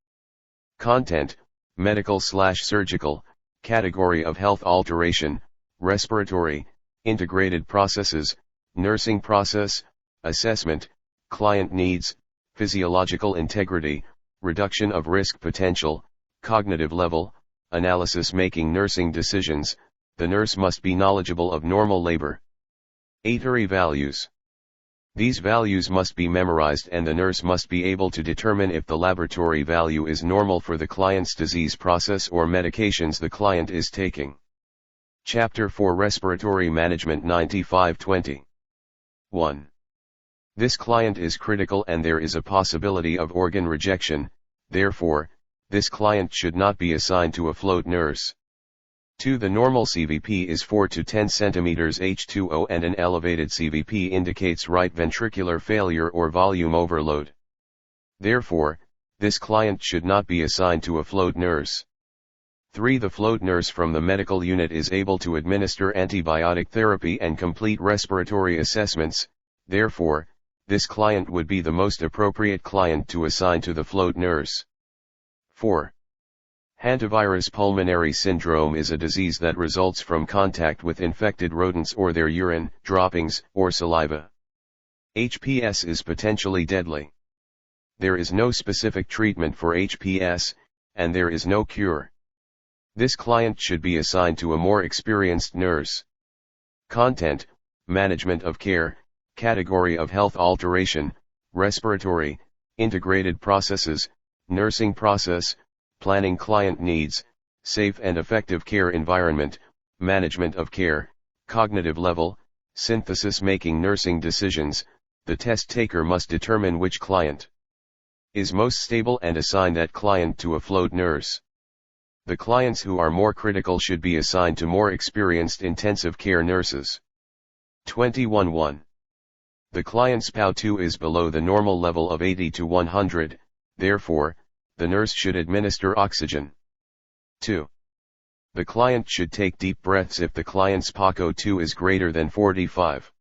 Content: medical/surgical, category of health alteration, respiratory, integrated processes, nursing process, assessment, client needs, physiological integrity, reduction of risk potential, cognitive level, analysis. Making nursing decisions, the nurse must be knowledgeable of normal labor. 8 values. These values must be memorized and the nurse must be able to determine if the laboratory value is normal for the client's disease process or medications the client is taking. Chapter 4 Respiratory Management 9520. 1. This client is critical and there is a possibility of organ rejection, therefore, this client should not be assigned to a float nurse. 2. The normal CVP is 4 to 10 cm H2O and an elevated CVP indicates right ventricular failure or volume overload. Therefore, this client should not be assigned to a float nurse. 3. The float nurse from the medical unit is able to administer antibiotic therapy and complete respiratory assessments, therefore, this client would be the most appropriate client to assign to the float nurse. 4. Hantavirus pulmonary syndrome is a disease that results from contact with infected rodents or their urine, droppings, or saliva. HPS is potentially deadly. There is no specific treatment for HPS, and there is no cure. This client should be assigned to a more experienced nurse. Content: management of care, category of health alteration, respiratory, integrated processes, nursing process, planning client needs, safe and effective care environment, management of care, cognitive level, synthesis. Making nursing decisions, the test taker must determine which client is most stable and assign that client to a float nurse. The clients who are more critical should be assigned to more experienced intensive care nurses. 21.1. The client's PAO2 is below the normal level of 80 to 100, therefore, the nurse should administer oxygen. 2. The client should take deep breaths if the client's PAO2 is greater than 45.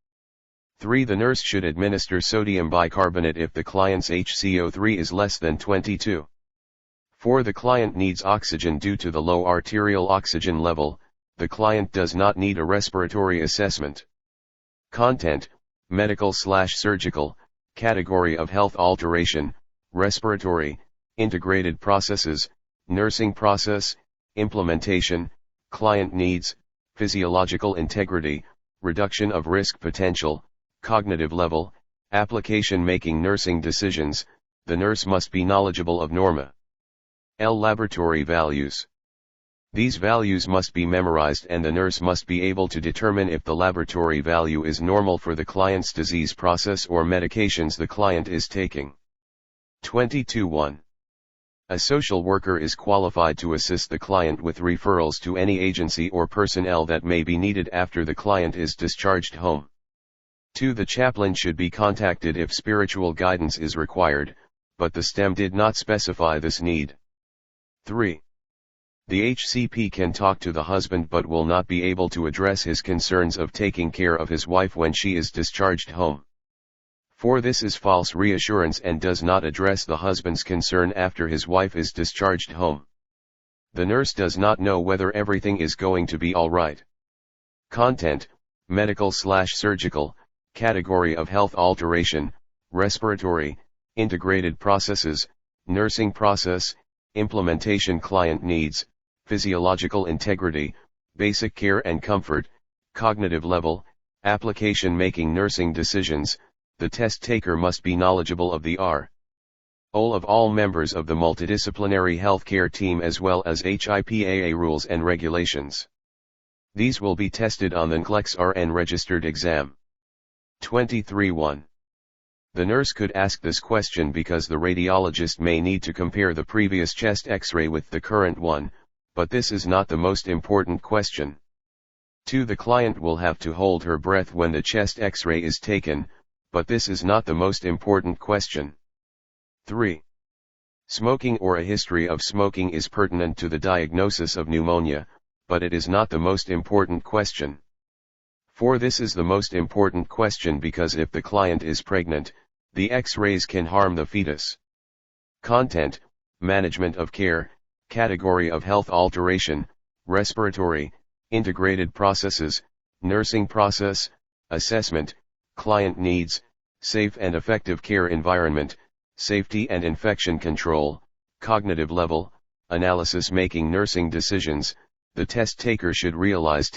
3. The nurse should administer sodium bicarbonate if the client's HCO3 is less than 22. 4. The client needs oxygen due to the low arterial oxygen level, the client does not need a respiratory assessment. Content: medical/surgical, category of health alteration, respiratory, integrated processes, nursing process, implementation, client needs, physiological integrity, reduction of risk potential, cognitive level, application. Making nursing decisions, the nurse must be knowledgeable of norma. Laboratory values. These values must be memorized and the nurse must be able to determine if the laboratory value is normal for the client's disease process or medications the client is taking. 22.1. A social worker is qualified to assist the client with referrals to any agency or personnel that may be needed after the client is discharged home. 2. The chaplain should be contacted if spiritual guidance is required, but the STEM did not specify this need. 3. The HCP can talk to the husband but will not be able to address his concerns of taking care of his wife when she is discharged home. 4. This is false reassurance and does not address the husband's concern after his wife is discharged home. The nurse does not know whether everything is going to be all right. Content: medical/surgical, category of health alteration, respiratory, integrated processes, nursing process, implementation. Client needs, physiological integrity, basic care and comfort, cognitive level, application. Making nursing decisions, the test taker must be knowledgeable of the role of all members of the multidisciplinary healthcare team as well as HIPAA rules and regulations. These will be tested on the NCLEX-RN registered exam. 23.1. The nurse could ask this question because the radiologist may need to compare the previous chest X-ray with the current one, but this is not the most important question. 2. The client will have to hold her breath when the chest X-ray is taken, but this is not the most important question. 3. Smoking or a history of smoking is pertinent to the diagnosis of pneumonia, but it is not the most important question. 4. This is the most important question because if the client is pregnant, the X-rays can harm the fetus. Content: management of care, category of health alteration, respiratory, integrated processes, nursing process, assessment, client needs, safe and effective care environment, safety and infection control, cognitive level, analysis making nursing decisions. The test taker should realize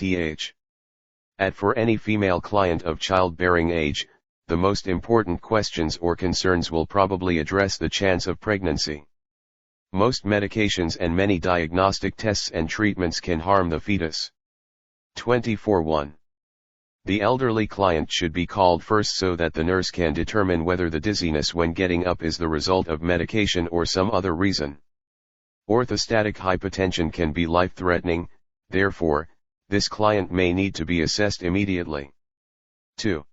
for any female client of childbearing age, the most important questions or concerns will probably address the chance of pregnancy. Most medications and many diagnostic tests and treatments can harm the fetus. 24.1. The elderly client should be called first so that the nurse can determine whether the dizziness when getting up is the result of medication or some other reason. Orthostatic hypotension can be life-threatening, therefore, this client may need to be assessed immediately. 2.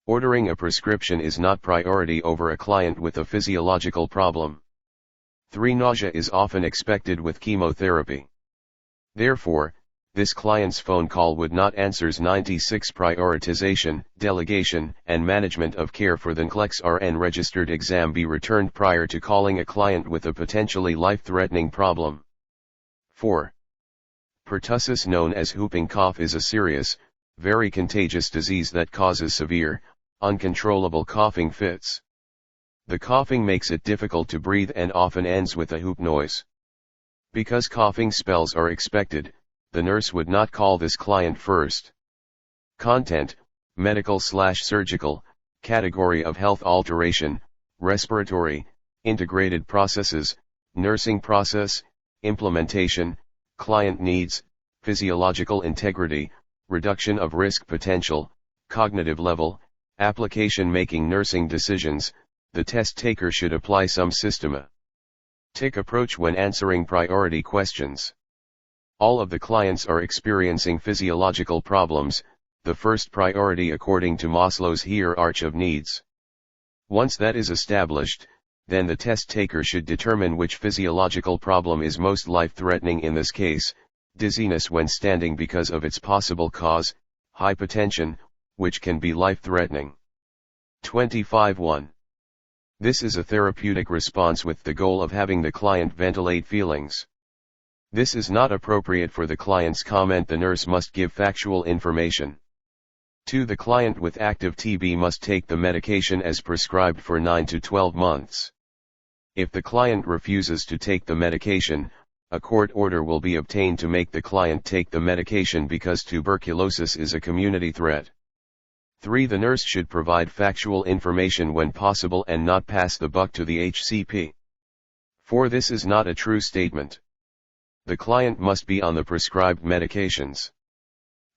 Ordering a prescription is not priority over a client with a physiological problem. 3. Nausea is often expected with chemotherapy. Therefore, this client's phone call would not answers 96 prioritization, delegation, and management of care for the NCLEX-RN registered exam be returned prior to calling a client with a potentially life-threatening problem. 4. Pertussis, known as whooping cough, is a serious, very contagious disease that causes severe, uncontrollable coughing fits. The coughing makes it difficult to breathe and often ends with a whoop noise. Because coughing spells are expected, the nurse would not call this client first. Content: medical/surgical, category of health alteration, respiratory, integrated processes, nursing process, implementation, client needs, physiological integrity, reduction of risk potential, cognitive level, application making nursing decisions. The test taker should apply some systematic approach when answering priority questions. All of the clients are experiencing physiological problems, the first priority according to Maslow's hierarchy of needs. Once that is established, then the test taker should determine which physiological problem is most life-threatening, in this case, dizziness when standing because of its possible cause, hypotension, which can be life-threatening. 25.1. This is a therapeutic response with the goal of having the client ventilate feelings. This is not appropriate for the client's comment. The nurse must give factual information. 2. The client with active TB must take the medication as prescribed for 9 to 12 months. If the client refuses to take the medication, a court order will be obtained to make the client take the medication because tuberculosis is a community threat. 3. The nurse should provide factual information when possible and not pass the buck to the HCP. 4. This is not a true statement. The client must be on the prescribed medications.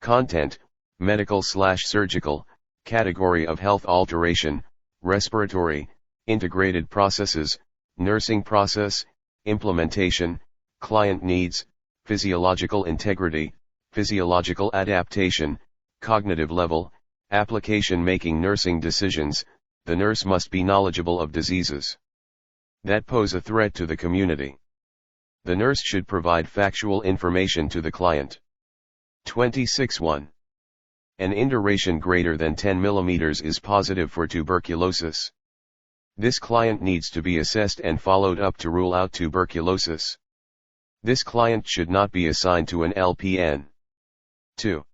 Content: medical/surgical, category of health alteration, respiratory, integrated processes, nursing process, implementation, client needs, physiological integrity, physiological adaptation, cognitive level, application making nursing decisions. The nurse must be knowledgeable of diseases that pose a threat to the community. The nurse should provide factual information to the client. 26.1. An induration greater than 10 mm is positive for tuberculosis. This client needs to be assessed and followed up to rule out tuberculosis. This client should not be assigned to an LPN. 2.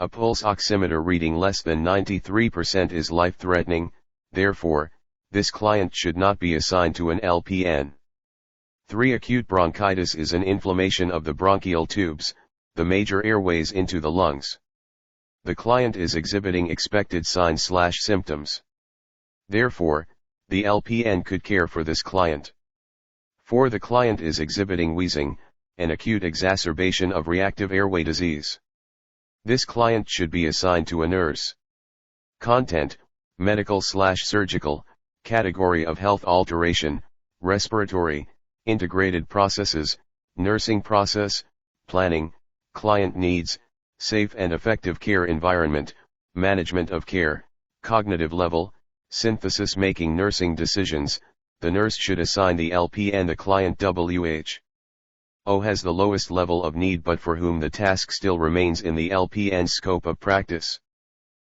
A pulse oximeter reading less than 93% is life-threatening, therefore, this client should not be assigned to an LPN. 3. Acute bronchitis is an inflammation of the bronchial tubes, the major airways into the lungs. The client is exhibiting expected signs/symptoms. Therefore, the LPN could care for this client. 4. The client is exhibiting wheezing, an acute exacerbation of reactive airway disease. This client should be assigned to a nurse. Content: medical/surgical, category of health alteration, respiratory, integrated processes, nursing process, planning, client needs, safe and effective care environment, management of care, cognitive level, synthesis making nursing decisions. the nurse should assign the LPN the client WHO has the lowest level of need but for whom the task still remains in the LPN's scope of practice.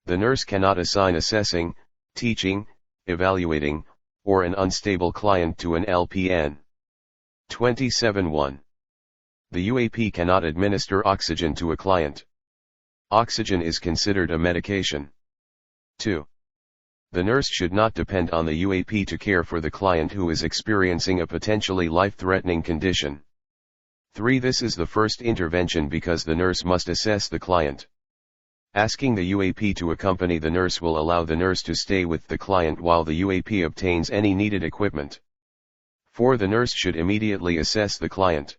The nurse cannot assign assessing, teaching, evaluating, or an unstable client to an LPN. 27.1. The UAP cannot administer oxygen to a client. Oxygen is considered a medication. 2. The nurse should not depend on the UAP to care for the client who is experiencing a potentially life-threatening condition. 3. This is the first intervention because the nurse must assess the client. Asking the UAP to accompany the nurse will allow the nurse to stay with the client while the UAP obtains any needed equipment. 4. The nurse should immediately assess the client.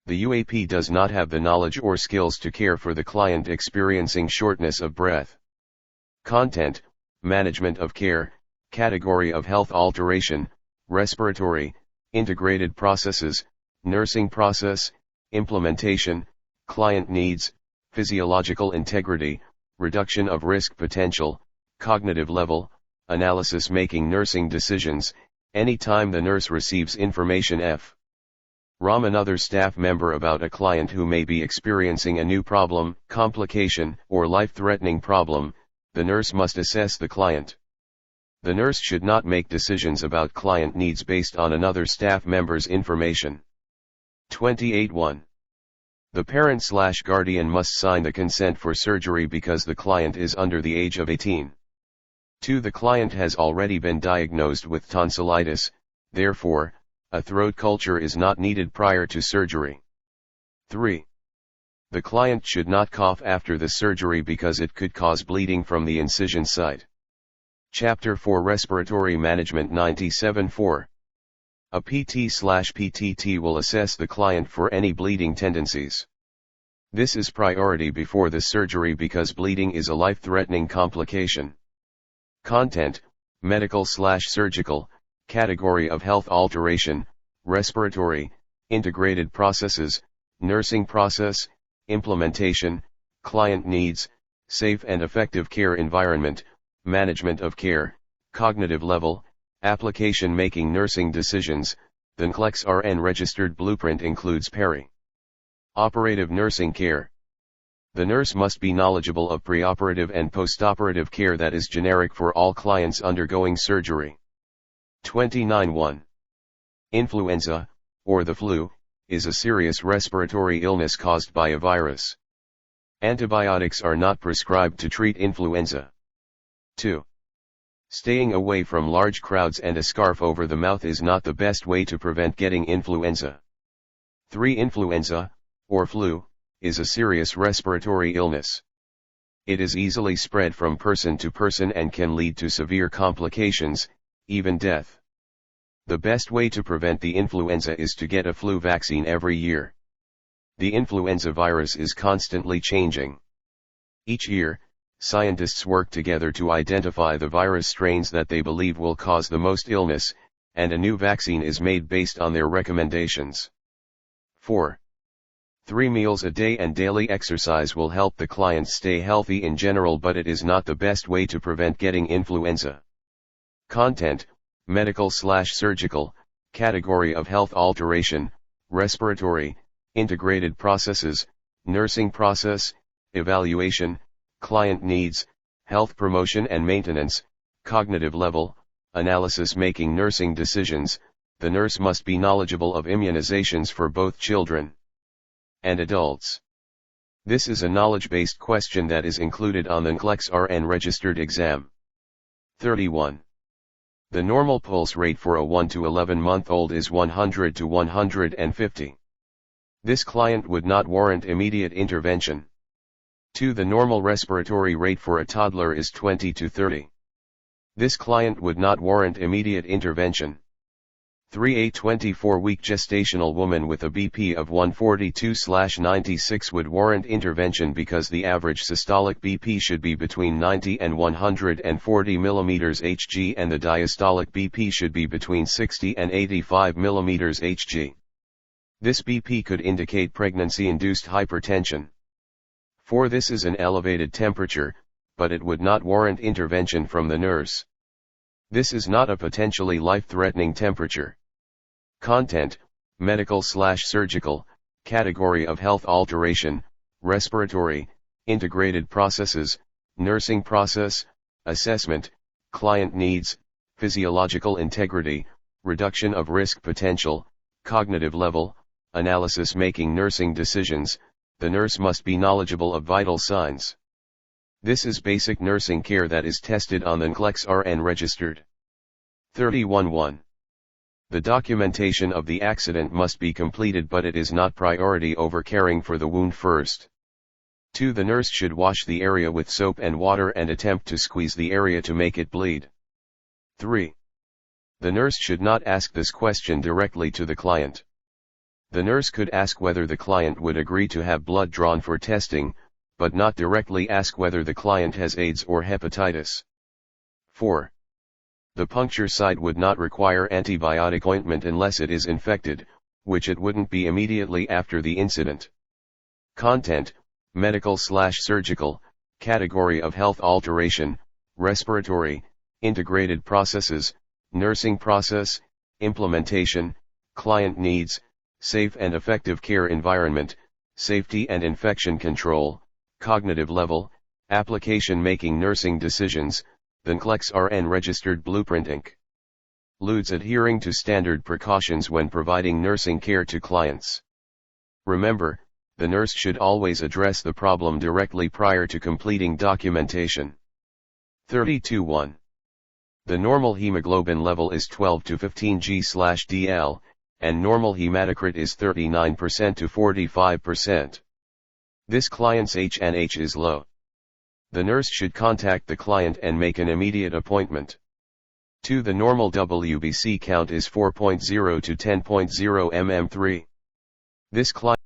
The UAP does not have the knowledge or skills to care for the client experiencing shortness of breath. Content, management of care, category of health alteration, respiratory, integrated processes, nursing process, implementation, client needs, physiological integrity, reduction of risk potential, cognitive level, analysis making nursing decisions, anytime the nurse receives information from another staff member about a client who may be experiencing a new problem, complication, or life-threatening problem, the nurse must assess the client. The nurse should not make decisions about client needs based on another staff member's information. 28.1. The parent/guardian must sign the consent for surgery because the client is under the age of 18. 2. The client has already been diagnosed with tonsillitis, therefore, a throat culture is not needed prior to surgery. 3. The client should not cough after the surgery because it could cause bleeding from the incision site. Chapter 4 Respiratory Management 97.4. A PT/PTT will assess the client for any bleeding tendencies. This is priority before the surgery because bleeding is a life-threatening complication. Content, medical/surgical, category of health alteration, respiratory, integrated processes, nursing process, implementation, client needs, safe and effective care environment, management of care, cognitive level, application making nursing decisions. The NCLEX-RN registered blueprint includes peri-operative nursing care. The nurse must be knowledgeable of preoperative and postoperative care that is generic for all clients undergoing surgery. 29.1. Influenza, or the flu, is a serious respiratory illness caused by a virus. Antibiotics are not prescribed to treat influenza. 2. Staying away from large crowds and a scarf over the mouth is not the best way to prevent getting influenza. 3. Influenza, or flu, is a serious respiratory illness. It is easily spread from person to person and can lead to severe complications, even death. The best way to prevent the influenza is to get a flu vaccine every year. The influenza virus is constantly changing. Each year, scientists work together to identify the virus strains that they believe will cause the most illness, and a new vaccine is made based on their recommendations. 4. 3 meals a day and daily exercise will help the client stay healthy in general, but it is not the best way to prevent getting influenza. Content, medical/surgical, category of health alteration, respiratory, integrated processes, nursing process, evaluation, client needs, health promotion and maintenance, cognitive level, analysis making nursing decisions. The nurse must be knowledgeable of immunizations for both children and adults. This is a knowledge-based question that is included on the NCLEX-RN registered exam. 31. The normal pulse rate for a 1 to 11-month-old is 100 to 150. This client would not warrant immediate intervention. 2. The normal respiratory rate for a toddler is 20 to 30. This client would not warrant immediate intervention. 3. A 24-week gestational woman with a BP of 142/96 would warrant intervention because the average systolic BP should be between 90 and 140 mm Hg and the diastolic BP should be between 60 and 85 mm Hg. This BP could indicate pregnancy-induced hypertension. 4. This is an elevated temperature, but it would not warrant intervention from the nurse. This is not a potentially life-threatening temperature. Content: medical/surgical, category of health alteration, respiratory, integrated processes, nursing process, assessment, client needs, physiological integrity, reduction of risk potential, cognitive level, analysis. Making nursing decisions, the nurse must be knowledgeable of vital signs. This is basic nursing care that is tested on the NCLEX-RN registered. 31.1. The documentation of the accident must be completed, but it is not priority over caring for the wound first. 2. The nurse should wash the area with soap and water and attempt to squeeze the area to make it bleed. 3. The nurse should not ask this question directly to the client. The nurse could ask whether the client would agree to have blood drawn for testing, but not directly ask whether the client has AIDS or hepatitis. 4. The puncture site would not require antibiotic ointment unless it is infected, which it wouldn't be immediately after the incident. Content: medical/surgical, category of health alteration, respiratory, integrated processes, nursing process, implementation, client needs, safe and effective care environment, safety and infection control, cognitive level, application. Making nursing decisions, the NCLEX-RN registered blueprint Inc. Ludes adhering to standard precautions when providing nursing care to clients. Remember, the nurse should always address the problem directly prior to completing documentation. 32.1. The normal hemoglobin level is 12 to 15 g/dl, and normal hematocrit is 39% to 45%. This client's HNH is low. The nurse should contact the client and make an immediate appointment. 2. The normal WBC count is 4.0 to 10.0 mm3. This client